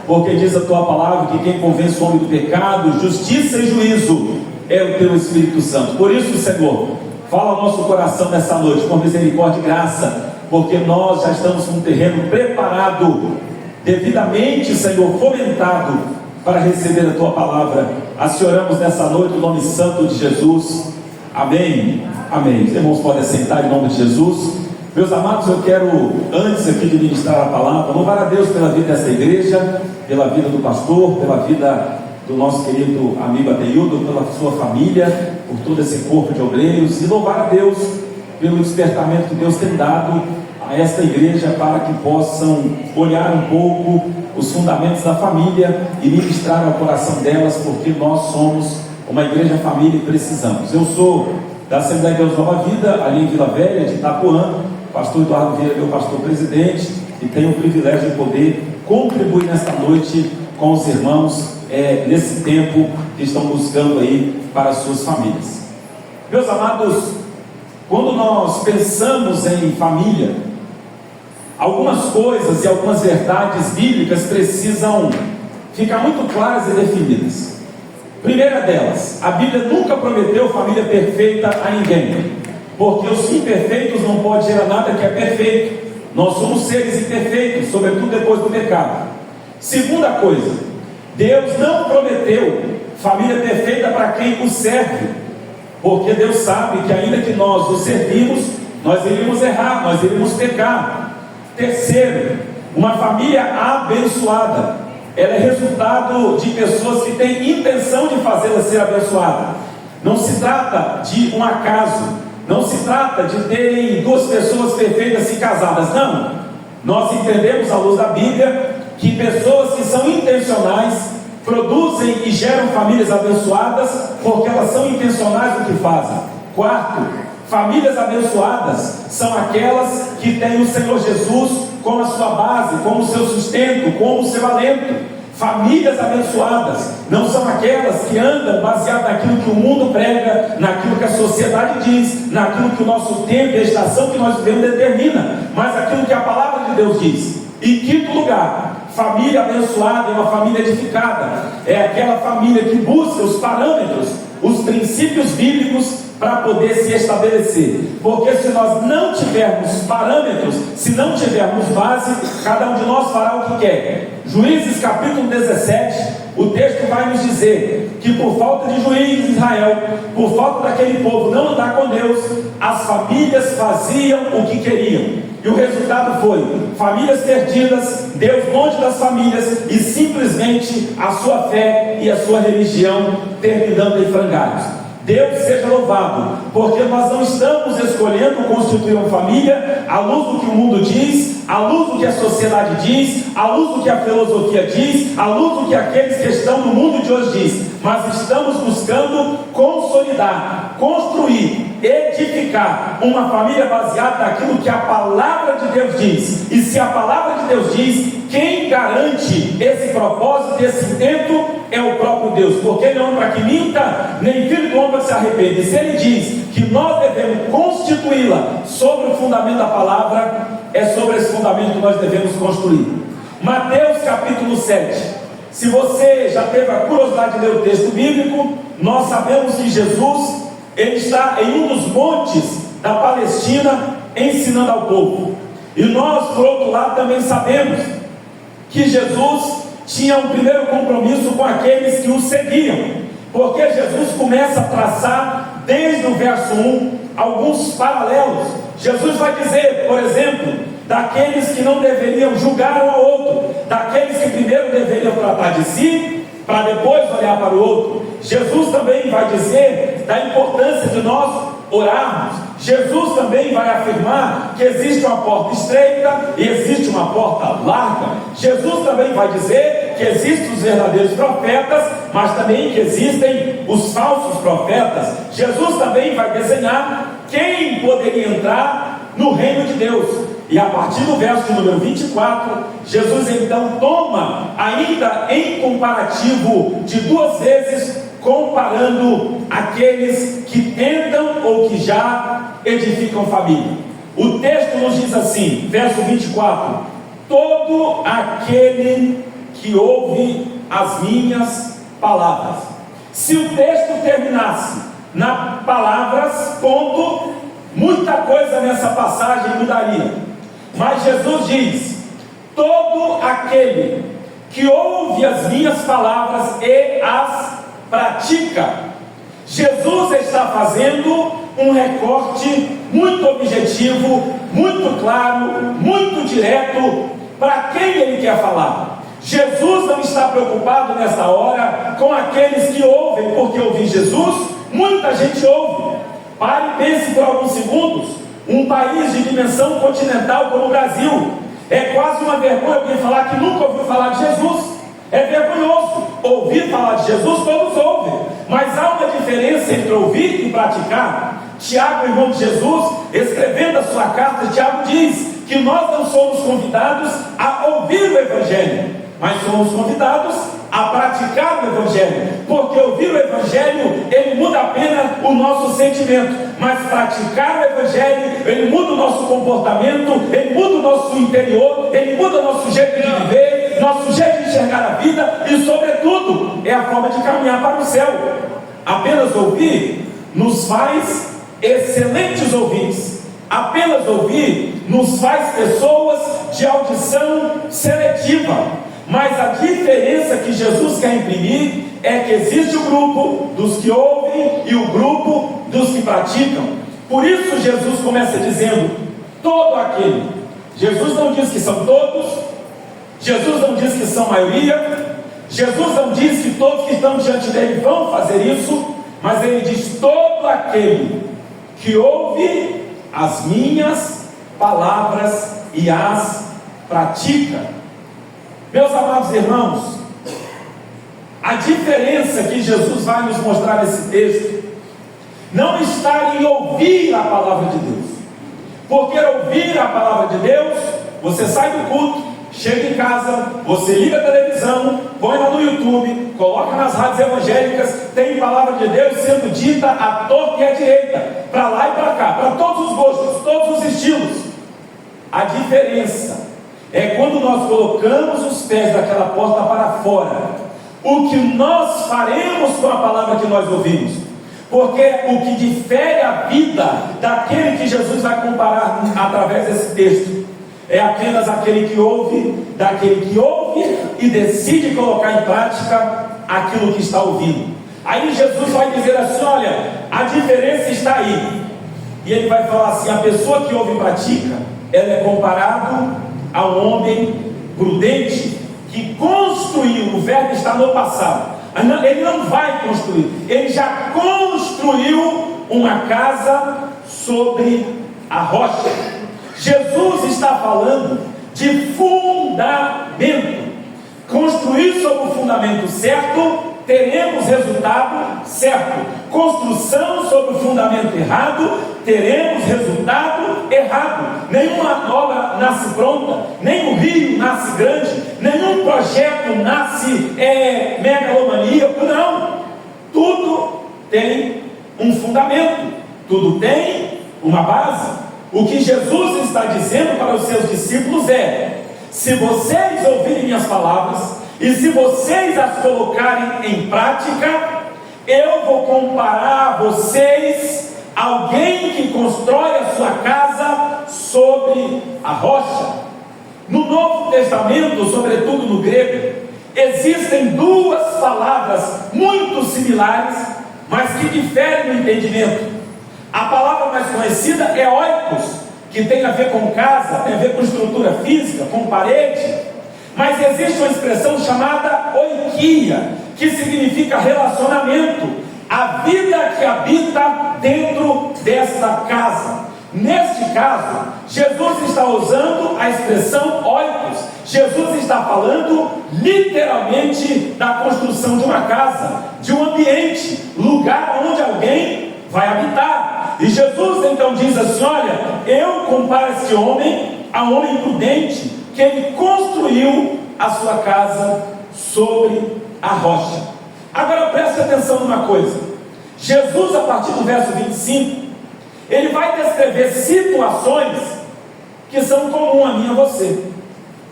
Speaker 12: porque diz a tua palavra que quem convence o homem do pecado, justiça e juízo é o teu Espírito Santo. Por isso, Senhor, fala ao nosso coração nessa noite com misericórdia e graça, porque nós já estamos com um terreno preparado, devidamente, Senhor, fomentado para receber a tua palavra. Assim oramos nessa noite no nome santo de Jesus. Amém. Amém. Os irmãos podem sentar em nome de Jesus. Meus amados, eu quero, antes aqui de ministrar a palavra, louvar a Deus pela vida dessa igreja, pela vida do pastor, pela vida do nosso querido amigo Adeildo, pela sua família, por todo esse corpo de obreiros, e louvar a Deus pelo despertamento que Deus tem dado a esta igreja para que possam olhar um pouco os fundamentos da família e ministrar ao coração delas, porque nós somos uma igreja família e precisamos. Eu sou da Assembleia de Deus Nova Vida, ali em Vila Velha, de Itapuã, pastor Eduardo Vieira, meu pastor presidente, e tenho o privilégio de poder contribuir nesta noite com os irmãos nesse tempo que estão buscando aí para as suas famílias. Meus amados, quando nós pensamos em família, algumas coisas e algumas verdades bíblicas precisam ficar muito claras e definidas. Primeira delas, a Bíblia nunca prometeu família perfeita a ninguém, porque os imperfeitos não podem gerar nada que é perfeito. Nós somos seres imperfeitos, sobretudo depois do pecado. Segunda coisa, Deus não prometeu família perfeita para quem o serve, porque Deus sabe que ainda que nós o servimos, nós iríamos errar, nós iríamos pecar. Terceiro, uma família abençoada. ela é resultado de pessoas que têm intenção de fazê-la ser abençoada. Não se trata de um acaso, não se trata de terem duas pessoas perfeitas e casadas, não. Nós entendemos, à luz da Bíblia, que pessoas que são intencionais produzem e geram famílias abençoadas, porque elas são intencionais no que fazem. Quarto, famílias abençoadas são aquelas que têm o Senhor Jesus como a sua base, como o seu sustento, como o seu alento. Famílias abençoadas não são aquelas que andam baseadas naquilo que o mundo prega, naquilo que a sociedade diz, naquilo que o nosso tempo e a estação que nós vivemos determina, mas aquilo que a palavra de Deus diz. Em quinto lugar, família abençoada é uma família edificada, é aquela família que busca os parâmetros, os princípios bíblicos para poder se estabelecer. Porque se nós não tivermos parâmetros, se não tivermos base, cada um de nós fará o que quer. Juízes capítulo 17, o texto vai nos dizer que por falta de juízes em Israel, por falta daquele povo não andar com Deus, as famílias faziam o que queriam. E o resultado foi famílias perdidas, Deus longe das famílias e simplesmente a sua fé e a sua religião terminando em frangalhos. Deus seja louvado, porque nós não estamos escolhendo constituir uma família à luz do que o mundo diz, à luz do que a sociedade diz, à luz do que a filosofia diz, à luz do que aqueles que estão no mundo de hoje diz, mas estamos buscando consolidar, construir, edificar uma família baseada naquilo que a palavra de Deus diz. E se a palavra de Deus diz, quem garante esse propósito, esse intento é o próprio Deus, porque ele não é para que minta, nem filho do homem para que se arrependa. E se ele diz que nós devemos constituí-la sobre o fundamento da palavra, é sobre esse fundamento que nós devemos construir. Mateus capítulo 7. Se você já teve a curiosidade de ler o texto bíblico, nós sabemos que Jesus, ele está em um dos montes da Palestina ensinando ao povo. E nós, por outro lado, também sabemos que Jesus tinha um primeiro compromisso com aqueles que o seguiam, porque Jesus começa a traçar desde o verso 1 alguns paralelos. Jesus vai dizer, por exemplo, daqueles que não deveriam julgar um ao outro, daqueles que primeiro deveriam tratar de si para depois olhar para o outro. Jesus também vai dizer da importância de nós orarmos. Jesus também vai afirmar que existe uma porta estreita e existe uma porta larga. Jesus também vai dizer que existem os verdadeiros profetas, mas também que existem os falsos profetas. Jesus também vai desenhar quem poderia entrar no reino de Deus. E a partir do verso número 24, Jesus então toma, ainda em comparativo de duas vezes, comparando aqueles que tentam ou que já edificam família. O texto nos diz assim, verso 24: todo aquele que ouve as minhas palavras. Se o texto terminasse na palavras, ponto, muita coisa nessa passagem mudaria. Mas Jesus diz: todo aquele que ouve as minhas palavras e as pratica. Jesus está fazendo um recorte muito objetivo, muito claro, muito direto para quem ele quer falar. Jesus não está preocupado nessa hora com aqueles que ouvem, porque ouvir Jesus, muita gente ouve. Pare e pense por alguns segundos. Um país de dimensão continental como o Brasil, é quase uma vergonha alguém falar que nunca ouviu falar de Jesus. É vergonhoso. Ouvir falar de Jesus, todos ouvem, mas há uma diferença entre ouvir e praticar. Tiago, irmão de Jesus, escrevendo a sua carta, Tiago diz que nós não somos convidados a ouvir o Evangelho, mas somos convidados a praticar o Evangelho, porque ouvir o Evangelho, ele muda apenas o nosso sentimento, mas praticar o Evangelho, ele muda o nosso comportamento, ele muda o nosso interior, ele muda o nosso jeito de viver, nosso jeito de enxergar a vida e, sobretudo, é a forma de caminhar para o céu. Apenas ouvir nos faz excelentes ouvintes. Apenas ouvir nos faz pessoas de audição seletiva. Mas a diferença que Jesus quer imprimir é que existe o grupo dos que ouvem e o grupo dos que praticam. Por isso Jesus começa dizendo: todo aquele. Jesus não diz que são todos, Jesus não diz que são maioria, Jesus não diz que todos que estão diante dele vão fazer isso, mas ele diz: todo aquele que ouve as minhas palavras e as pratica. Meus amados irmãos, a diferença que Jesus vai nos mostrar nesse texto não está em ouvir a palavra de Deus, porque ouvir a palavra de Deus, você sai do culto, chega em casa, você liga a televisão, põe lá no YouTube, coloca nas rádios evangélicas, tem palavra de Deus sendo dita à torta e à direita, para lá e para cá, para todos os gostos, todos os estilos. A diferença é quando nós colocamos os pés daquela porta para fora, o que nós faremos com a palavra que nós ouvimos. Porque o que difere a vida daquele que Jesus vai comparar através desse texto é apenas aquele que ouve, daquele que ouve e decide colocar em prática aquilo que está ouvindo. Aí Jesus vai dizer assim: olha, a diferença está aí. E ele vai falar assim: a pessoa que ouve e pratica, ela é comparado a um homem prudente que construiu. O verbo está no passado. Ele não vai construir, ele já construiu uma casa sobre a rocha. Jesus está falando de fundamento. Construir sobre o fundamento certo, teremos resultado certo. Construção sobre o fundamento errado, teremos resultado errado. Nenhuma obra nasce pronta, nem um rio nasce grande, nenhum projeto nasce megalomaníaco, não. Tudo tem um fundamento, tudo tem uma base. O que Jesus está dizendo para os seus discípulos é: se vocês ouvirem minhas palavras e se vocês as colocarem em prática, eu vou comparar a vocês alguém que constrói a sua casa sobre a rocha. No Novo Testamento, sobretudo no grego, existem duas palavras muito similares, mas que diferem no entendimento. A palavra mais conhecida é oikos, que tem a ver com casa, tem a ver com estrutura física, com parede. Mas existe uma expressão chamada oikia, que significa relacionamento, a vida que habita dentro desta casa. Neste caso, Jesus está usando a expressão oikos. Jesus está falando literalmente da construção de uma casa, de um ambiente, lugar onde alguém vai habitar. E Jesus então diz assim: olha, eu comparo esse homem a um homem prudente, que ele construiu a sua casa sobre a rocha. Agora preste atenção numa coisa. Jesus, a partir do verso 25, ele vai descrever situações que são comuns a mim e a você.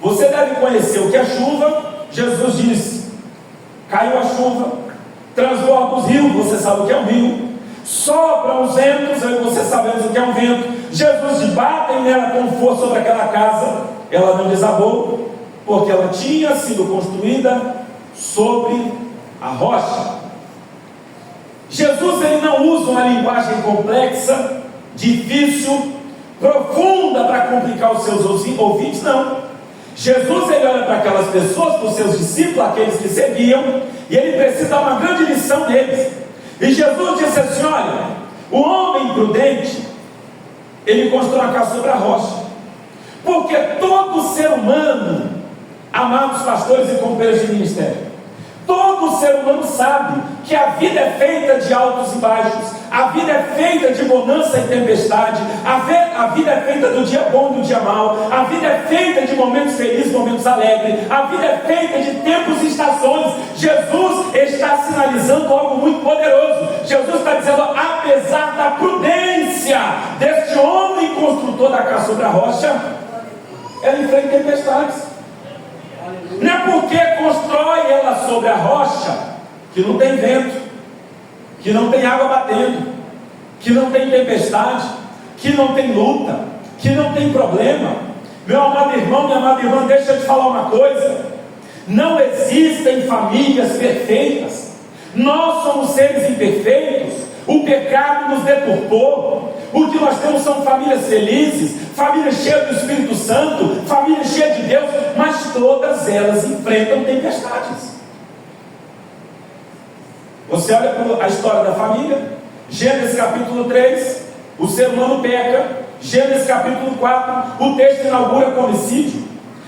Speaker 12: Você deve conhecer o que é chuva. Jesus diz: caiu a chuva, transborda os rios, você sabe o que é um rio. Sopram os ventos, aí você sabemos o que é um vento. Jesus diz: batem nela com força sobre aquela casa. Ela não desabou, porque ela tinha sido construída sobre a rocha. Jesus, ele não usa uma linguagem complexa, difícil, profunda para complicar os seus ouvintes, não. Jesus, ele olha para aquelas pessoas, para os seus discípulos, aqueles que seguiam, e ele precisa dar uma grande lição deles. E Jesus disse assim: olha, o homem prudente, ele constrói uma casa sobre a rocha. Porque todo ser humano, amados pastores e companheiros de ministério, todo ser humano sabe que a vida é feita de altos e baixos, a vida é feita de bonança e tempestade, a vida é feita do dia bom e do dia mau, a vida é feita de momentos felizes, momentos alegres, a vida é feita de tempos e estações. Jesus está sinalizando algo muito poderoso. Jesus está dizendo: apesar da prudência deste homem construtor da casa sobre a rocha, ela enfrenta tempestades. Não é porque constrói ela sobre a rocha que não tem vento, que não tem água batendo, que não tem tempestade, que não tem luta, que não tem problema. Meu amado irmão, minha amada irmã, deixa eu te falar uma coisa: não existem famílias perfeitas. Nós somos seres imperfeitos. O pecado nos deturpou, O que nós temos são famílias felizes, famílias cheias do Espírito Santo, famílias cheias de Deus, mas todas elas enfrentam tempestades. Você olha para a história da família, Gênesis capítulo 3, o ser humano peca. Gênesis capítulo 4, o texto inaugura com homicídio.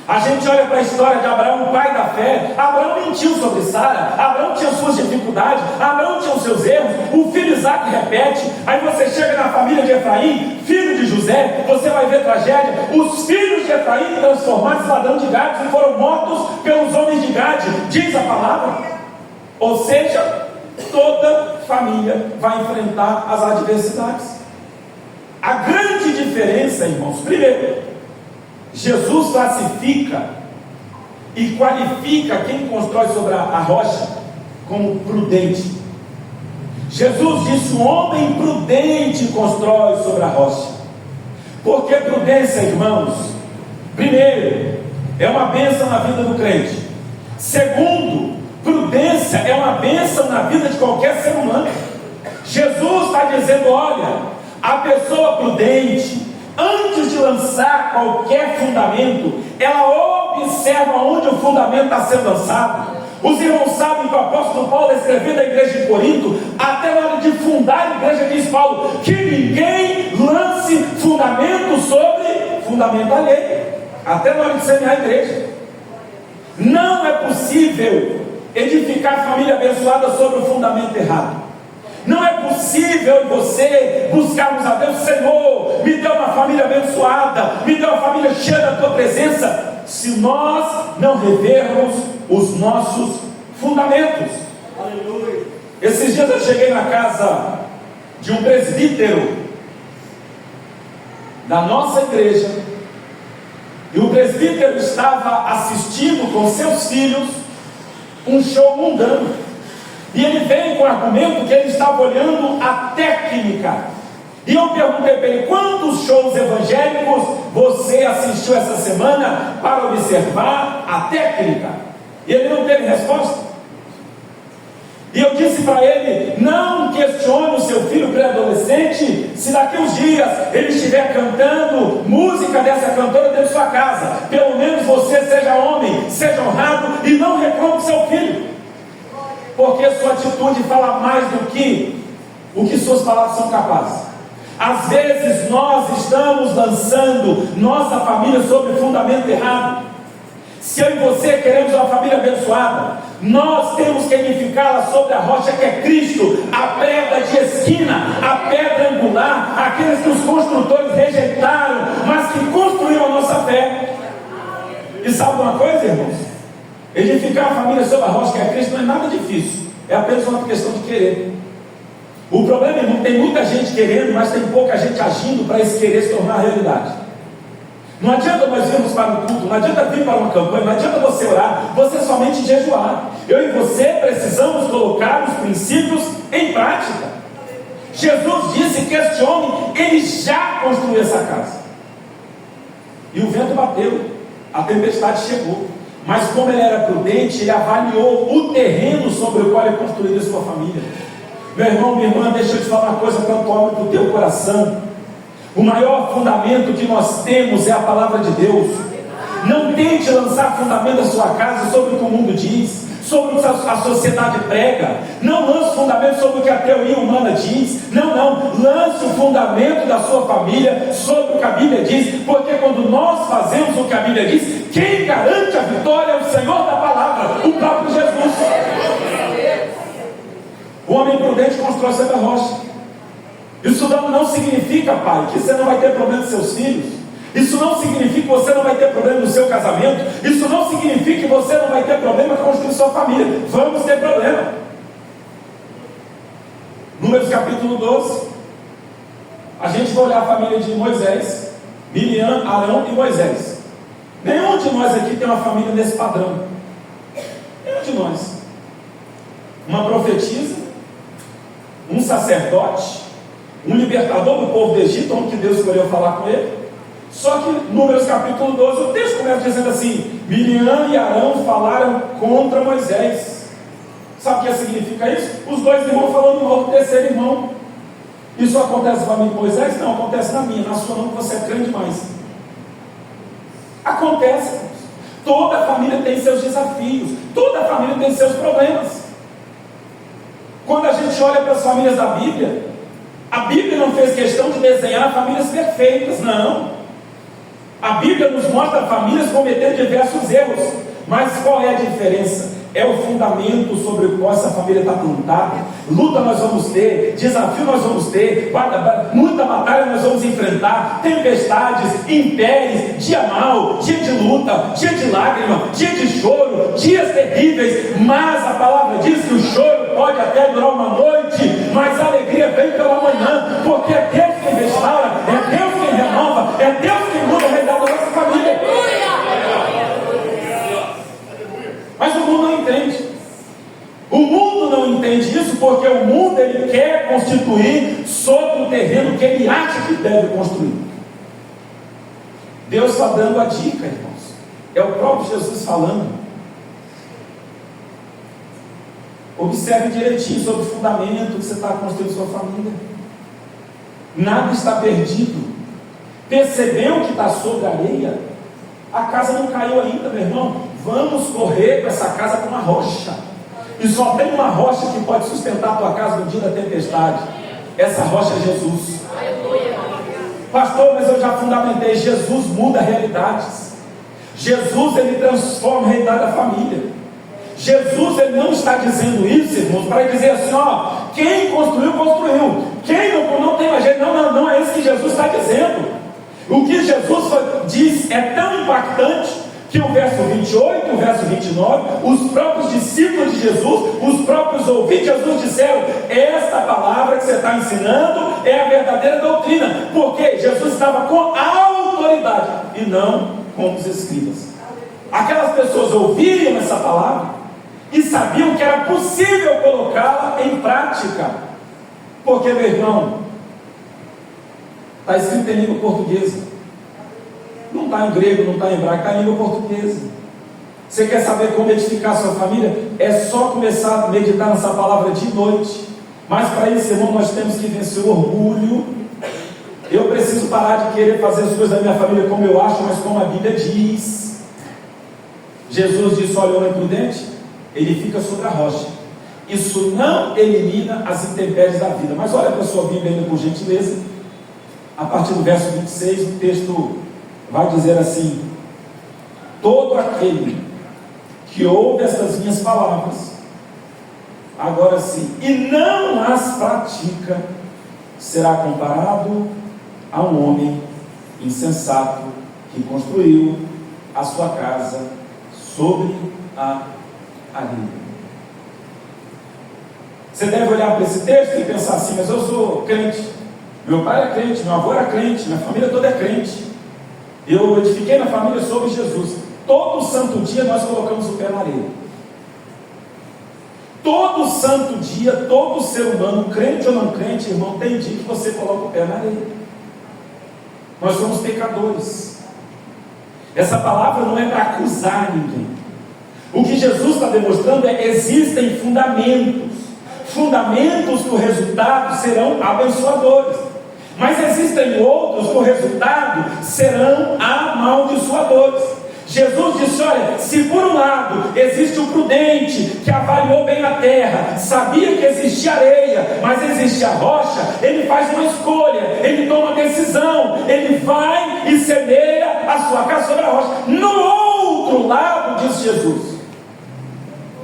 Speaker 12: A gente olha para a história de Abraão, o pai da fé. Abraão mentiu sobre Sara, Abraão tinha suas dificuldades, Abraão tinha os seus erros. O filho Isaac repete. Aí você chega na família de Efraim, filho de José, você vai ver tragédia. Os filhos de Efraim transformados em ladrão de gado e foram mortos pelos homens de Gade, diz a palavra. Ou seja, toda família vai enfrentar as adversidades. A grande diferença, irmãos, primeiro, Jesus classifica e qualifica quem constrói sobre a rocha como prudente. Jesus disse: o homem prudente constrói sobre a rocha. Por que prudência, irmãos? Primeiro, é uma bênção na vida do crente. Segundo, prudência é uma bênção na vida de qualquer ser humano. Jesus está dizendo: olha, a pessoa prudente, antes de lançar qualquer fundamento, ela observa onde o fundamento está sendo lançado. Os irmãos sabem que o apóstolo Paulo, escrevendo a igreja de Corinto, até na hora de fundar a igreja, diz Paulo que ninguém lance fundamento sobre fundamento alheio, até na hora de semear a igreja. Não é possível edificar família abençoada sobre o fundamento errado. Não é possível eu e você buscarmos a Deus: Senhor, me dê uma família abençoada, me dê uma família cheia da tua presença, se nós não revermos os nossos fundamentos. Aleluia. Esses dias eu cheguei na casa de um presbítero da nossa igreja, e o presbítero estava assistindo com seus filhos um show mundano. E ele veio com o argumento que ele estava olhando a técnica. E eu perguntei para ele: quantos shows evangélicos você assistiu essa semana para observar a técnica? E ele não teve resposta. E eu disse para ele: não questione o seu filho pré-adolescente se daqui uns dias ele estiver cantando música dessa cantora dentro de sua casa. Pelo menos você seja homem, seja honrado e não reclame do seu filho, porque sua atitude fala mais do que o que suas palavras são capazes. Às vezes nós estamos lançando nossa família sobre fundamento errado. Se eu e você queremos uma família abençoada, nós temos que edificá-la sobre a rocha que é Cristo, a pedra de esquina, a pedra angular, aqueles que os construtores rejeitaram, mas que construíram a nossa fé. E sabe uma coisa, irmãos? Edificar a família sobre a rocha que é Cristo não é nada difícil, é apenas uma questão de querer. O problema, irmão, tem muita gente querendo, mas tem pouca gente agindo para esse querer se tornar realidade. Não adianta nós irmos para um culto, não adianta vir para uma campanha, não adianta você orar, você somente jejuar. Eu e você precisamos colocar os princípios em prática. Jesus disse que este homem, ele já construiu essa casa, e o vento bateu, a tempestade chegou. Mas como ele era prudente, ele avaliou o terreno sobre o qual ele construiu a sua família. Meu irmão, minha irmã, deixa eu te falar uma coisa para o homem do teu coração. O maior fundamento que nós temos é a palavra de Deus. Não tente lançar fundamento da sua casa sobre o que o mundo diz, sobre o que a sociedade prega. Não lance fundamento sobre o que a teoria humana diz. Não, lance o fundamento da sua família sobre o que a Bíblia diz, porque quando nós fazemos o que a Bíblia diz, quem garante a vitória é o Senhor da palavra, o próprio Jesus. O homem prudente constrói sobre a rocha. Isso não significa, pai, que você não vai ter problema com seus filhos. Isso não significa que você não vai ter problema no seu casamento. Isso não significa que você não vai ter problema com construir sua família. Vamos ter problema. Números capítulo 12. A gente vai olhar a família de Moisés, Miriam, Arão e Moisés. Nenhum de nós aqui tem uma família nesse padrão. Nenhum de nós. Uma profetisa, um sacerdote, um libertador do povo do Egito, onde Deus escolheu falar com ele. Só que Números capítulo 12, o texto começa dizendo assim: Miriam e Arão falaram contra Moisés. Sabe o que significa isso? Os dois irmãos falando mal do terceiro irmão. Isso acontece na família de Moisés? Não, acontece na minha, na sua não, que você é crente demais. Acontece. Toda família tem seus desafios, toda família tem seus problemas. Quando a gente olha para as famílias da Bíblia, a Bíblia não fez questão de desenhar famílias perfeitas, não. A Bíblia nos mostra famílias cometendo diversos erros, mas qual é a diferença? É o fundamento sobre o qual essa família está plantada. Luta nós vamos ter, desafio nós vamos ter, muita batalha nós vamos enfrentar, tempestades, intempéries, dia mau, dia de luta, dia de lágrima, dia de choro, dias terríveis, mas a palavra diz que o choro pode até durar uma noite, mas a alegria vem pela manhã, porque é Deus quem restaura, é Deus quem renova, é Deus quem muda a realidade da nossa família. Mas o mundo não entende. O mundo não entende isso porque o mundo ele quer constituir sobre o terreno que ele acha que deve construir. Deus está dando a dica, irmãos. É o próprio Jesus falando. Observe direitinho sobre o fundamento que você está construindo sua família. Nada está perdido. Percebeu que está sobre a areia? A casa não caiu ainda, meu irmão. Vamos correr com essa casa para uma rocha. E só tem uma rocha que pode sustentar a tua casa no dia da tempestade. Essa rocha é Jesus. Pastor, mas eu já fundamentei. Jesus muda realidades. Jesus, ele transforma a realidade da família. Jesus, ele não está dizendo isso, irmãos, para dizer assim, ó, quem construiu, construiu. Quem não tem mais jeito. Não é isso que Jesus está dizendo. O que Jesus diz é tão impactante que o verso 28, o verso 29, os próprios discípulos de Jesus, os próprios ouvintes de Jesus disseram: esta palavra que você está ensinando é a verdadeira doutrina, porque Jesus estava com autoridade e não com os escribas. Aquelas pessoas ouviam essa palavra e sabiam que era possível colocá-la em prática, porque, meu irmão, está escrito em língua portuguesa. Não está em grego, não está em hebraico, está em língua portuguesa. Você quer saber como edificar a sua família? É só começar a meditar nessa palavra de noite. Mas para isso, irmão, nós temos que vencer o orgulho. Eu preciso parar de querer fazer as coisas da minha família como eu acho, mas como a Bíblia diz. Jesus disse: olha, o homem prudente, ele fica sobre a rocha. Isso não elimina as intempéries da vida. Mas olha para a sua Bíblia ainda, por gentileza. A partir do verso 26, o texto vai dizer assim: todo aquele que ouve estas minhas palavras, agora sim, e não as pratica, será comparado a um homem insensato que construiu a sua casa sobre a areia. Você deve olhar para esse texto e pensar assim: mas eu sou crente, meu pai é crente, meu avô era crente, minha família toda é crente. Eu edifiquei na família sobre Jesus. Todo santo dia nós colocamos o pé na areia. Todo santo dia, todo ser humano, crente ou não crente, irmão, tem dia que você coloca o pé na areia. Nós somos pecadores. Essa palavra não é para acusar ninguém. O que Jesus está demonstrando é que existem fundamentos. Fundamentos que o resultado serão abençoadores. Mas existem outros que o resultado serão amaldiçoadores. Jesus disse: olha, se por um lado existe o prudente que avaliou bem a terra, sabia que existia areia, mas existia rocha, ele faz uma escolha, ele toma uma decisão, ele vai e semeia a sua casa sobre a rocha. No outro lado, diz Jesus,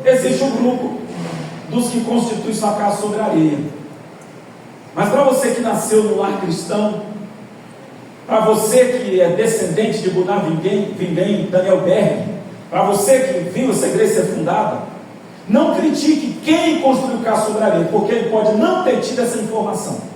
Speaker 12: existe um grupo dos que constituem sua casa sobre a areia. Mas para você que nasceu no lar cristão, para você que é descendente de Gunnar Vindem, Daniel Berg, para você que viu essa igreja ser fundada, não critique quem construiu casa sobre a areia, porque ele pode não ter tido essa informação.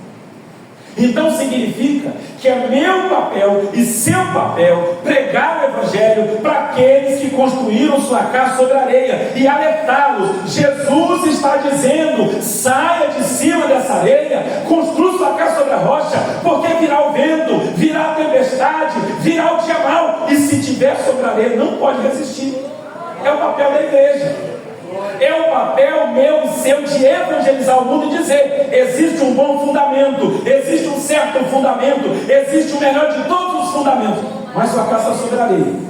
Speaker 12: Então significa que é meu papel e seu papel pregar o Evangelho para aqueles que construíram sua casa sobre a areia e alertá-los. Jesus está dizendo: saia de cima dessa areia, construa sua casa sobre a rocha, porque virá o vento, virá a tempestade, virá o dia mau, e se tiver sobre a areia não pode resistir. É o papel da igreja. É o papel meu e seu de evangelizar o mundo e dizer: existe um bom fundamento, existe um certo fundamento, existe o melhor de todos os fundamentos, mas sua casa sobre areia.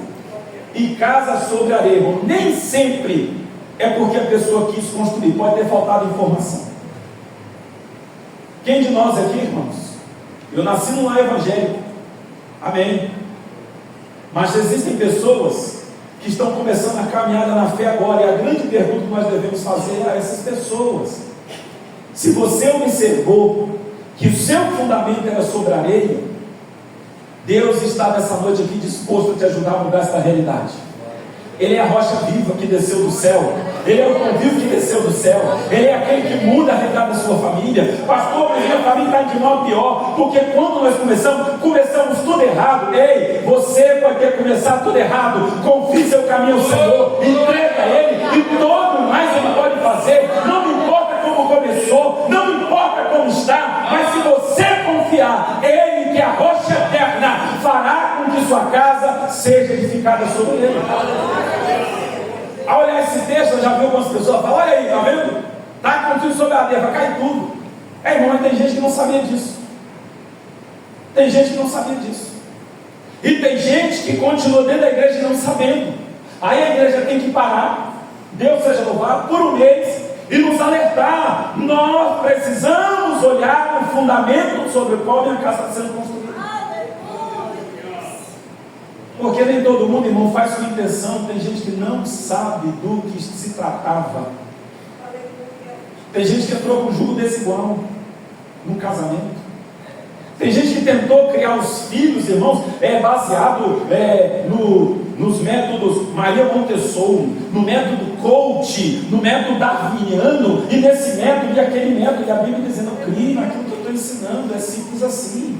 Speaker 12: E casa sobre areia, irmão, nem sempre é porque a pessoa quis construir, pode ter faltado informação. Quem de nós aqui, irmãos? Eu nasci num lar evangélico, amém, mas existem pessoas que estão começando a caminhada na fé agora, e a grande pergunta que nós devemos fazer a essas pessoas: se você observou que o seu fundamento era sobre areia, Deus está nessa noite aqui disposto a te ajudar a mudar essa realidade. Ele é a rocha viva que desceu do céu, Ele é o pão vivo que desceu do céu, Ele é aquele que muda a realidade da sua família. Pastor, mas minha família está de mal a pior, porque quando nós começamos tudo errado. Ei, você pode ter começado tudo errado, confie seu caminho ao Senhor, entrega a Ele, e todo mais Ele pode fazer. Não importa como começou, não importa como está, mas se você confiar, Ele, que é a rocha eterna, fará com que sua casa seja edificada sobre Ele. Ao olhar esse texto, eu já vi algumas pessoas falar: olha aí, tá vendo? Está construído sobre a areia, vai cair tudo. Irmão, mas tem gente que não sabia disso. Tem gente que não sabia disso. E tem gente que continua dentro da igreja não sabendo. Aí a igreja tem que parar, Deus seja louvado, por um mês, e nos alertar: nós precisamos olhar o fundamento sobre o qual minha casa está sendo construída. Porque nem todo mundo, irmão, faz com intenção. Tem gente que não sabe do que se tratava. Tem gente que entrou com jugo desigual no casamento. Tem gente que tentou criar os filhos, irmãos, baseado nos métodos Maria Montessori, no método coach, no método darwiniano, e nesse método e aquele método, e a Bíblia dizendo: não crie naquilo que eu estou ensinando, é simples assim.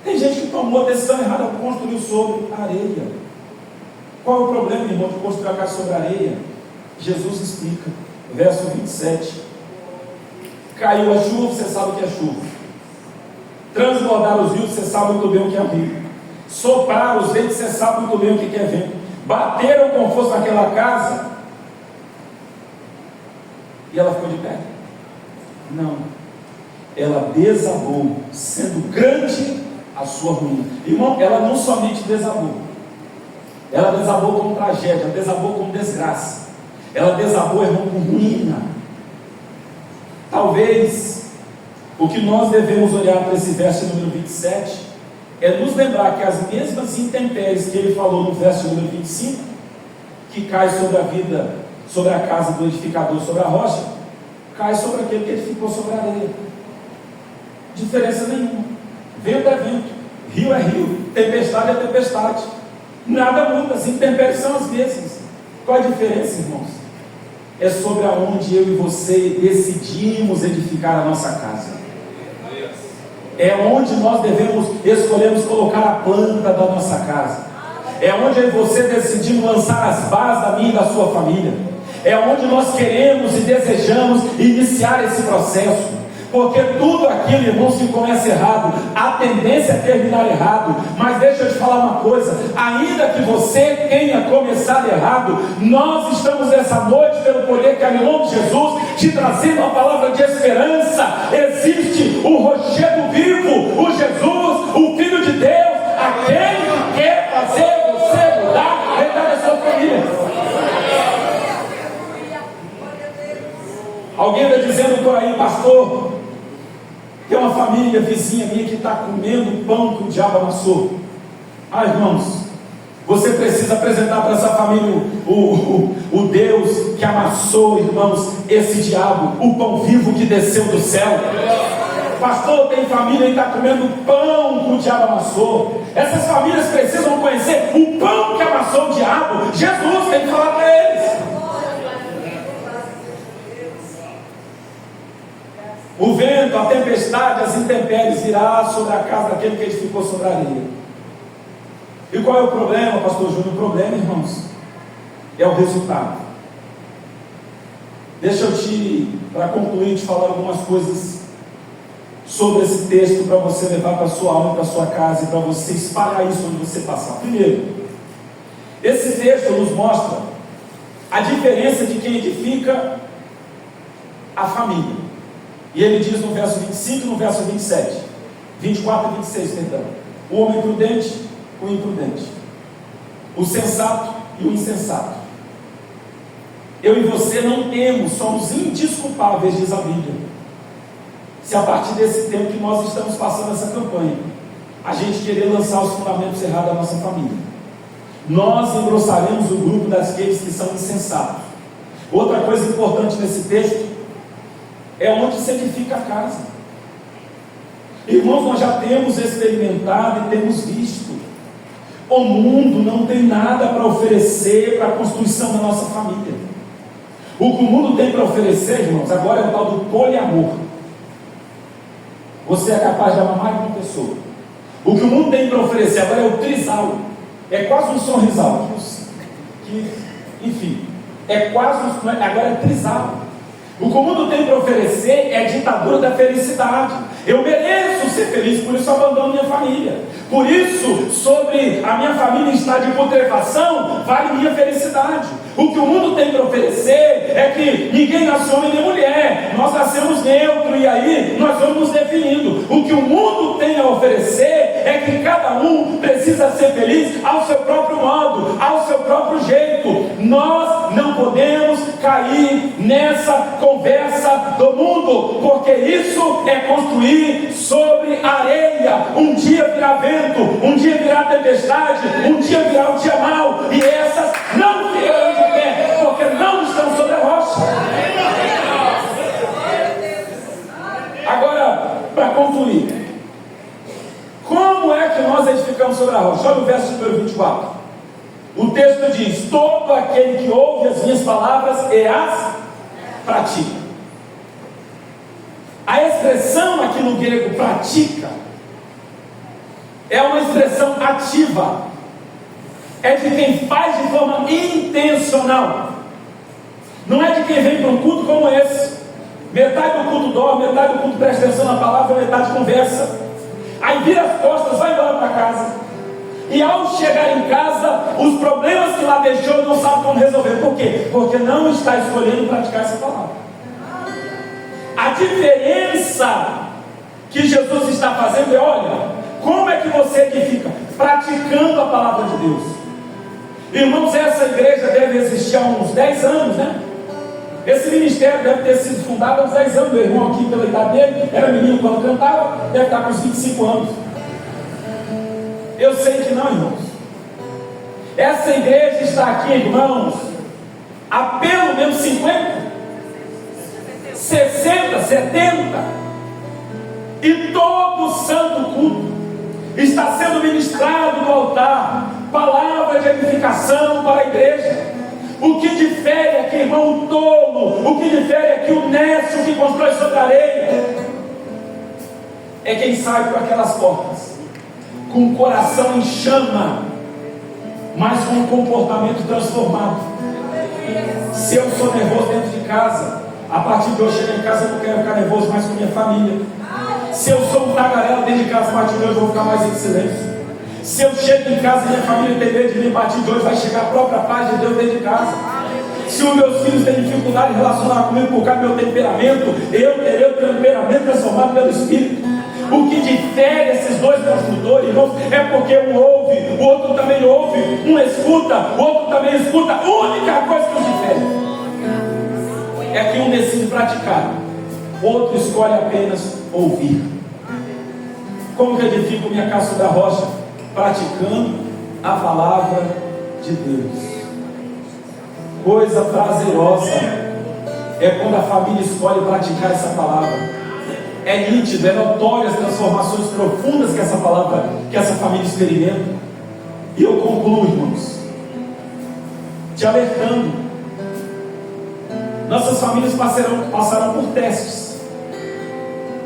Speaker 12: Tem gente que tomou a decisão errada, construiu sobre areia. Qual é o problema, irmão, de construir a casa sobre areia? Jesus explica, verso 27. Caiu a chuva, você sabe o que é chuva. Transbordaram os rios, você sabe muito bem o que é rio. Sopraram os ventos, você sabe muito bem o que é vento. Bateram com força naquela casa, e ela ficou de pé? Não. Ela desabou, sendo grande a sua ruína. Irmão, ela não somente desabou, ela desabou como tragédia, ela desabou como desgraça, ela desabou, irmão, com ruína. Talvez o que nós devemos olhar para esse verso número 27 é nos lembrar que as mesmas intempéries que ele falou no verso número 25, que cai sobre a vida, sobre a casa do edificador, sobre a rocha, cai sobre aquele que edificou sobre a areia. Diferença nenhuma. Vento é vento, rio é rio, tempestade é tempestade. Nada muda, as intempéries são as mesmas. Qual a diferença, irmãos? É sobre aonde eu e você decidimos edificar a nossa casa. É onde nós escolhemos colocar a planta da nossa casa. É onde eu e você decidimos lançar as bases da minha e da sua família. É onde nós queremos e desejamos iniciar esse processo. Porque tudo aquilo, irmãos, que começa errado, a tendência é terminar errado. Mas deixa eu te falar uma coisa: ainda que você tenha começado errado, nós estamos nessa noite, pelo poder que há no nome de Jesus, te trazendo uma palavra de esperança. Existe o rochedo vivo, o Jesus, o Filho de Deus, aquele que quer fazer você mudar a realidade da sua família. Alguém está dizendo por aí: pastor, tem uma família vizinha minha que está comendo pão que o diabo amassou. Irmãos, você precisa apresentar para essa família o Deus que amassou, irmãos, esse diabo, o pão vivo que desceu do céu. Pastor, tem família que está comendo pão que o diabo amassou. Essas famílias precisam conhecer o pão que amassou o diabo. Jesus tem que falar para eles. O vento, a tempestade, as intempéries virá sobre a casa daquele que edificou sobre a areia. E qual é o problema, pastor Júnior? O problema, irmãos, é o resultado. Deixa eu para concluir, te falar algumas coisas sobre esse texto para você levar para a sua alma, para a sua casa, e para você espalhar isso onde você passar. Primeiro, esse texto nos mostra a diferença de quem edifica a família. E ele diz no verso 25 e no verso 27, 24 e 26, perdão: o homem prudente, o imprudente, o sensato e o insensato. Eu e você não temos, somos indesculpáveis, diz a Bíblia, se a partir desse tempo que nós estamos passando essa campanha, a gente querer lançar os fundamentos errados da nossa família. Nós engrossaremos o grupo daqueles que são insensatos. Outra coisa importante nesse texto é onde se edifica a casa. Irmãos, nós já temos experimentado e temos visto. O mundo não tem nada para oferecer para a construção da nossa família. O que o mundo tem para oferecer, irmãos, agora é o tal do poliamor. Você é capaz de amar mais de uma pessoa. O que o mundo tem para oferecer agora é o trisal. É quase um sorrisal. Enfim, é quase agora é trisal. O que o mundo tem para oferecer é a ditadura da felicidade. Eu mereço ser feliz, por isso eu abandono minha família. Por isso, sobre a minha família estar de putrefação, vale minha felicidade. O que o mundo tem para oferecer é que ninguém nasceu homem nem mulher. Nós nascemos neutro e aí nós vamos nos definindo. O que o mundo tem a oferecer é que cada um precisa ser feliz ao seu próprio modo, ao seu próprio jeito. Nós não podemos cair nessa conversa do mundo, porque isso é construir sobre areia. Um dia virá vento, um dia virá tempestade, um dia virá um dia mau, e essas não ficarão de pé, porque não estão sobre a rocha. Agora, para concluir, como é que nós edificamos sobre a rocha? Olha o verso número 24. O texto diz: todo aquele que ouve as minhas palavras e as pratica. A expressão aqui no grego pratica é uma expressão ativa, é de quem faz de forma intencional, não é de quem vem para um culto como esse. Metade do culto dorme, metade do culto presta atenção na palavra, metade conversa, aí vira as costas, vai embora para casa, e ao chegar em casa, os problemas que lá deixou não sabe como resolver. Por quê? Porque não está escolhendo praticar essa palavra. A diferença que Jesus está fazendo é: olha, como é que você edifica? Praticando a palavra de Deus. Irmãos, essa igreja deve existir há uns 10 anos, né? Esse ministério deve ter sido fundado há uns 10 anos. Meu irmão aqui, pela idade dele, era menino quando cantava, deve estar com uns 25 anos. Eu sei que não, irmãos. Essa igreja está aqui, irmãos, há pelo menos 50, 60, 70, e todo santo culto está sendo ministrado no altar palavra de edificação para a igreja. O que difere aqui, irmão, o tolo, o que difere aqui o nécio que constrói sobre a areia, é quem sai por aquelas portas com o coração em chama, mas com um comportamento transformado. Se eu sou nervoso dentro de casa, a partir de hoje, chegar em casa, eu não quero ficar nervoso mais com minha família. Se eu sou um tagarela dentro de casa, a partir de hoje eu vou ficar mais em silêncio. Se eu chego em casa e minha família tem medo de mim, a partir de hoje vai chegar a própria paz de Deus dentro de casa. Se os meus filhos têm dificuldade em relacionar comigo por causa do meu temperamento, eu terei o temperamento transformado pelo Espírito. O que difere esses dois construtores, irmãos, é porque um ouve, o outro também ouve, um escuta, o outro também escuta. A única coisa que os difere é que um decide praticar, o outro escolhe apenas ouvir. Como que eu edifico minha casa sobre a rocha? Praticando a palavra de Deus. Coisa prazerosa é quando a família escolhe praticar essa palavra. É nítido, é notório as transformações profundas que essa palavra, que essa família experimenta. E eu concluo, irmãos, te alertando: nossas famílias passarão por testes.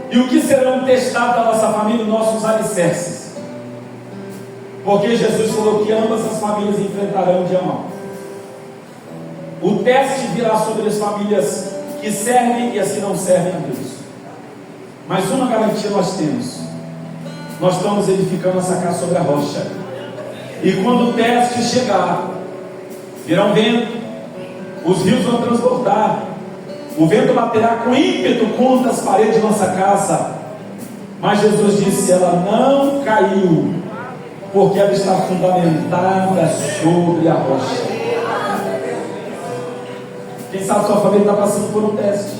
Speaker 12: E o que serão testados da nossa família? Nossos alicerces. Porque Jesus falou que ambas as famílias enfrentarão um dia mau. O teste virá sobre as famílias que servem e as que não servem a Deus. Mas uma garantia nós temos: nós estamos edificando nossa casa sobre a rocha. E quando o teste chegar, virá um vento, os rios vão transbordar, o vento baterá com ímpeto contra as paredes de nossa casa, mas Jesus disse: ela não caiu, porque ela está fundamentada sobre a rocha. Quem sabe sua família está passando por um teste,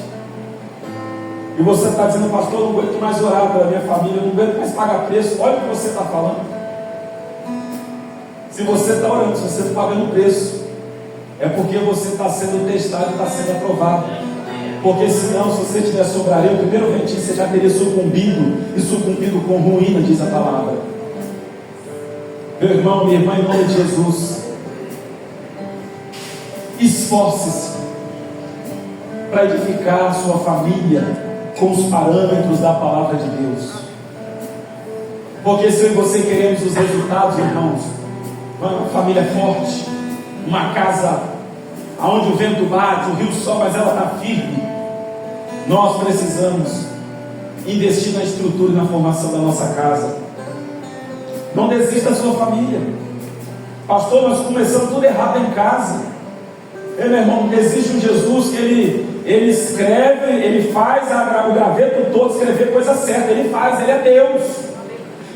Speaker 12: e você está dizendo: pastor, eu não aguento mais orar pela minha família, eu não aguento mais pagar preço. Olha o que você está falando. Se você está orando, se você está pagando preço, é porque você está sendo testado e está sendo aprovado. Porque senão, se você tivesse sobraria, o primeiro ventinho você já teria sucumbido, e sucumbido com ruína, diz a palavra. Meu irmão, minha irmã, em nome de Jesus, esforce-se para edificar a sua família com os parâmetros da palavra de Deus. Porque se eu e você queremos os resultados, irmãos, uma família forte, uma casa onde o vento bate, o rio sobe, mas ela está firme, nós precisamos investir na estrutura e na formação da nossa casa. Não desista da sua família. Pastor, nós começamos tudo errado em casa. Meu irmão, existe um Jesus que ele escreve, ele faz o graveto todo escrever coisa certa, ele faz, ele é Deus.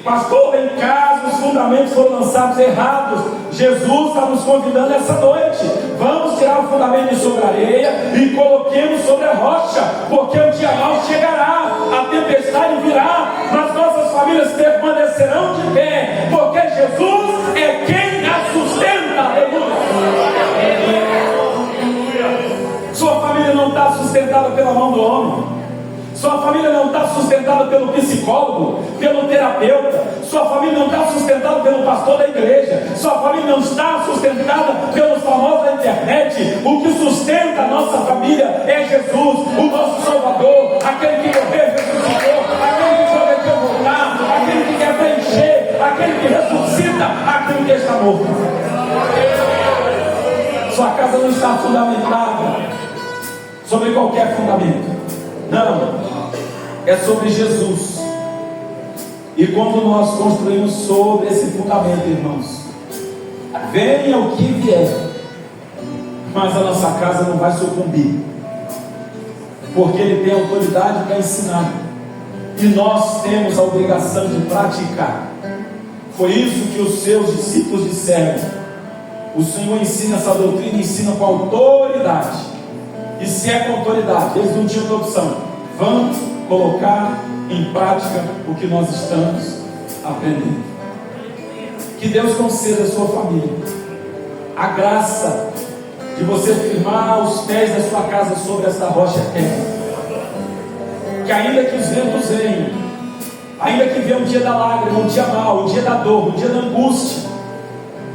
Speaker 12: Pastor, em casa os fundamentos foram lançados errados. Jesus está nos convidando essa noite. Vamos tirar o fundamento de sobre a areia e coloquemos sobre a rocha, porque o dia mau chegará, a tempestade virá, mas nossas famílias permanecerão de pé, porque Jesus é quem a sustenta. Aleluia. Sua família não está sustentada pela mão do homem. Sua família não está sustentada pelo psicólogo, pelo terapeuta. Sua família não está sustentada pelo pastor da igreja. Sua família não está sustentada pelos famosos da internet. O que sustenta a nossa família é Jesus, o nosso Salvador, aquele que morreu e ressuscitou, aquele que prometeu voltar, aquele que quer preencher, aquele que ressuscita aquilo que está morto. Sua casa não está fundamentada sobre qualquer fundamento. Não, é sobre Jesus. E quando nós construímos sobre esse fundamento, irmãos, venha o que vier, mas a nossa casa não vai sucumbir, porque Ele tem autoridade para ensinar, e nós temos a obrigação de praticar. Foi isso que os seus discípulos disseram: o Senhor ensina essa doutrina, ensina com autoridade. E se é com autoridade, eles não tinham opção. Vamos colocar em prática o que nós estamos aprendendo. Que Deus conceda à sua família a graça de você firmar os pés da sua casa sobre esta rocha eterna. Que ainda que os ventos venham, ainda que venha o dia da lágrima, o dia mau, o dia da dor, o dia da angústia,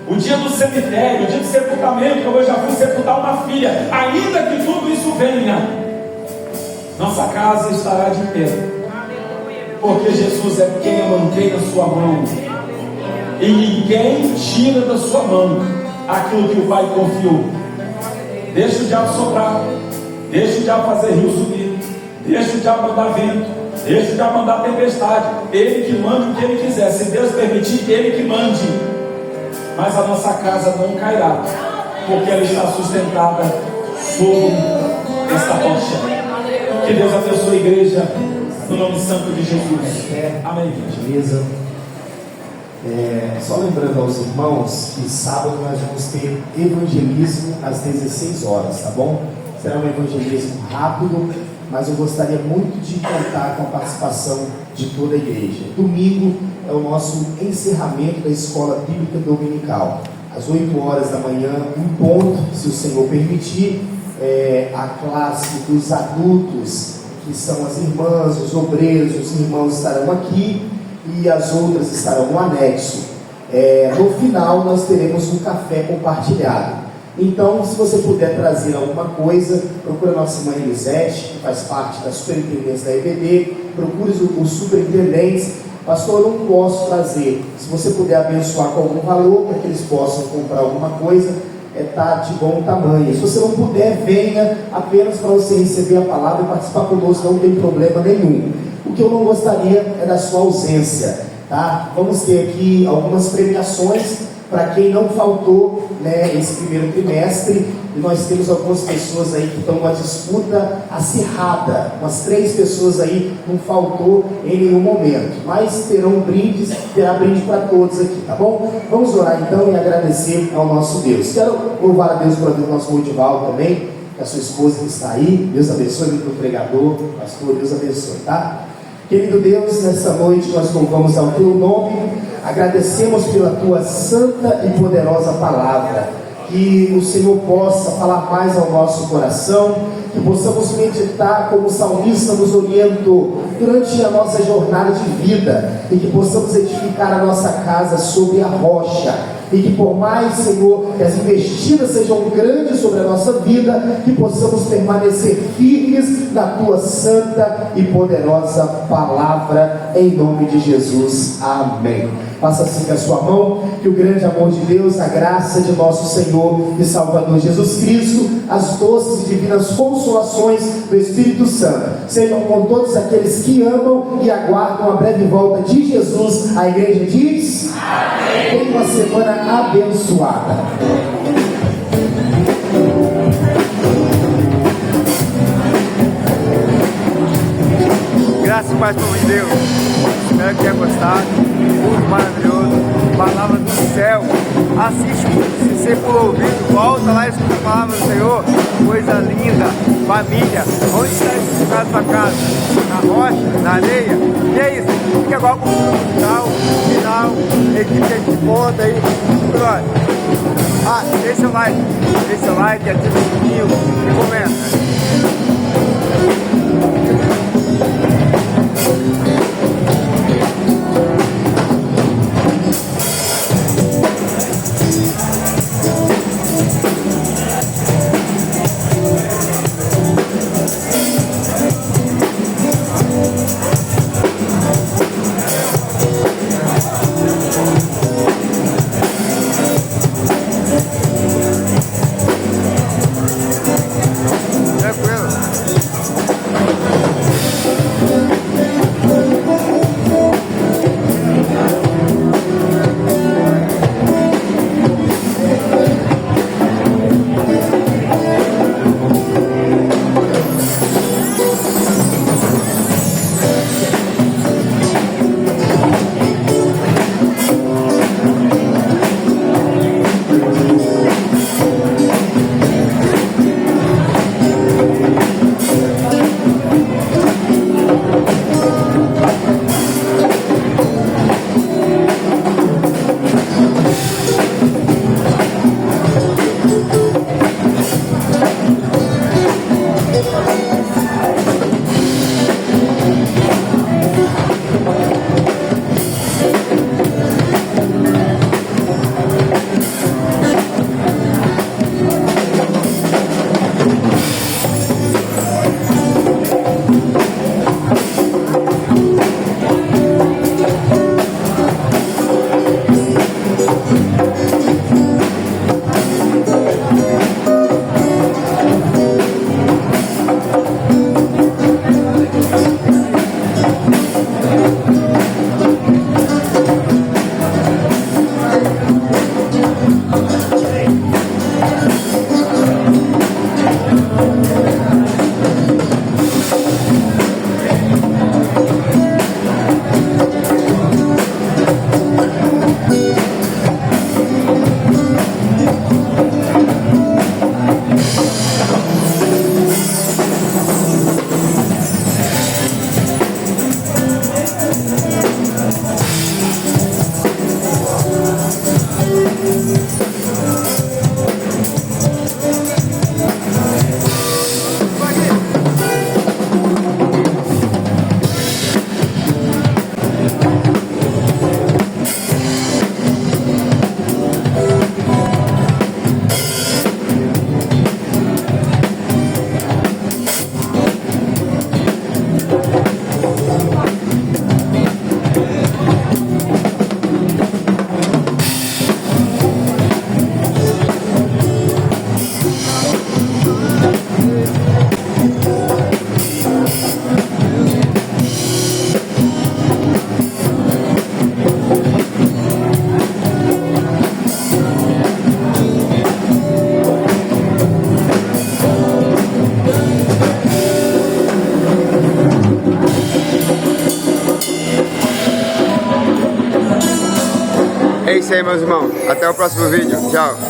Speaker 12: o dia do cemitério, o dia do sepultamento, como eu já fui sepultar uma filha, ainda que tudo isso venha, nossa casa estará de pé, porque Jesus é quem a mantém na sua mão, e ninguém tira da sua mão aquilo que o Pai confiou. Deixa o diabo soprar, deixa o diabo fazer rio subir, deixa o diabo mandar vento, deixa o diabo mandar tempestade, ele que manda o que ele quiser. Se Deus permitir, ele que mande. Mas a nossa casa não cairá, porque ela está sustentada sobre esta rocha. Que Deus abençoe a igreja, no nome santo de Jesus. Amém.
Speaker 7: Beleza. Só lembrando aos irmãos que sábado nós vamos ter evangelismo às 16 horas, tá bom? Será um evangelismo rápido, mas eu gostaria muito de contar com a participação de toda a igreja. Domingo é o nosso encerramento da escola bíblica dominical, às 8 horas da manhã, em ponto, se o Senhor permitir. A classe dos adultos, que são as irmãs, os obreiros, os irmãos estarão aqui, e as outras estarão no anexo. No final nós teremos um café compartilhado. Então, se você puder trazer alguma coisa, procura a nossa irmã Elisete, que faz parte da superintendência da EBD, procure os superintendentes. Pastor, eu não posso trazer. Se você puder abençoar com algum valor, para que eles possam comprar alguma coisa, está de bom tamanho. Se você não puder, venha apenas para você receber a palavra e participar conosco, não tem problema nenhum. O que eu não gostaria é da sua ausência, tá? Vamos ter aqui algumas premiações. para quem não faltou, né, esse primeiro trimestre, e nós temos algumas pessoas aí que estão numa disputa acirrada, umas 3 pessoas aí não faltou em nenhum momento, mas terá brinde para todos aqui, tá bom? Vamos orar então e agradecer ao nosso Deus. Quero louvar a Deus pela vida do nosso Rodival também, a sua esposa que está aí. Deus abençoe o pregador, pastor, Deus abençoe, tá? Querido Deus, nesta noite nós louvamos ao teu nome, agradecemos pela tua santa e poderosa palavra, que o Senhor possa falar mais ao nosso coração, que possamos meditar como o salmista nos orientou durante a nossa jornada de vida, e que possamos edificar a nossa casa sobre a rocha, e que por mais, Senhor, que as investidas sejam grandes sobre a nossa vida, que possamos permanecer firmes na tua santa e poderosa palavra, em nome de Jesus, amém. Faça assim com a sua mão, que o grande amor de Deus, a graça de nosso Senhor e Salvador Jesus Cristo, as doces e divinas consolações do Espírito Santo sejam com todos aqueles que amam e aguardam a breve volta de Jesus. A igreja diz amém. Tenha uma semana abençoada.
Speaker 2: Graças e paz de Deus. Espero que tenha gostado. Muito maravilhoso. Palavra do céu. Assiste, se você for ouvido, volta lá e escuta a palavra do Senhor. Coisa linda. Família. Onde está edificado sua casa? Na rocha? Na areia? E é isso. Fica agora com o final. Equipe de ponta aí. Pronto. Deixa seu like, ativa o sininho e comenta. É isso aí, meus irmãos. Até o próximo vídeo. Tchau.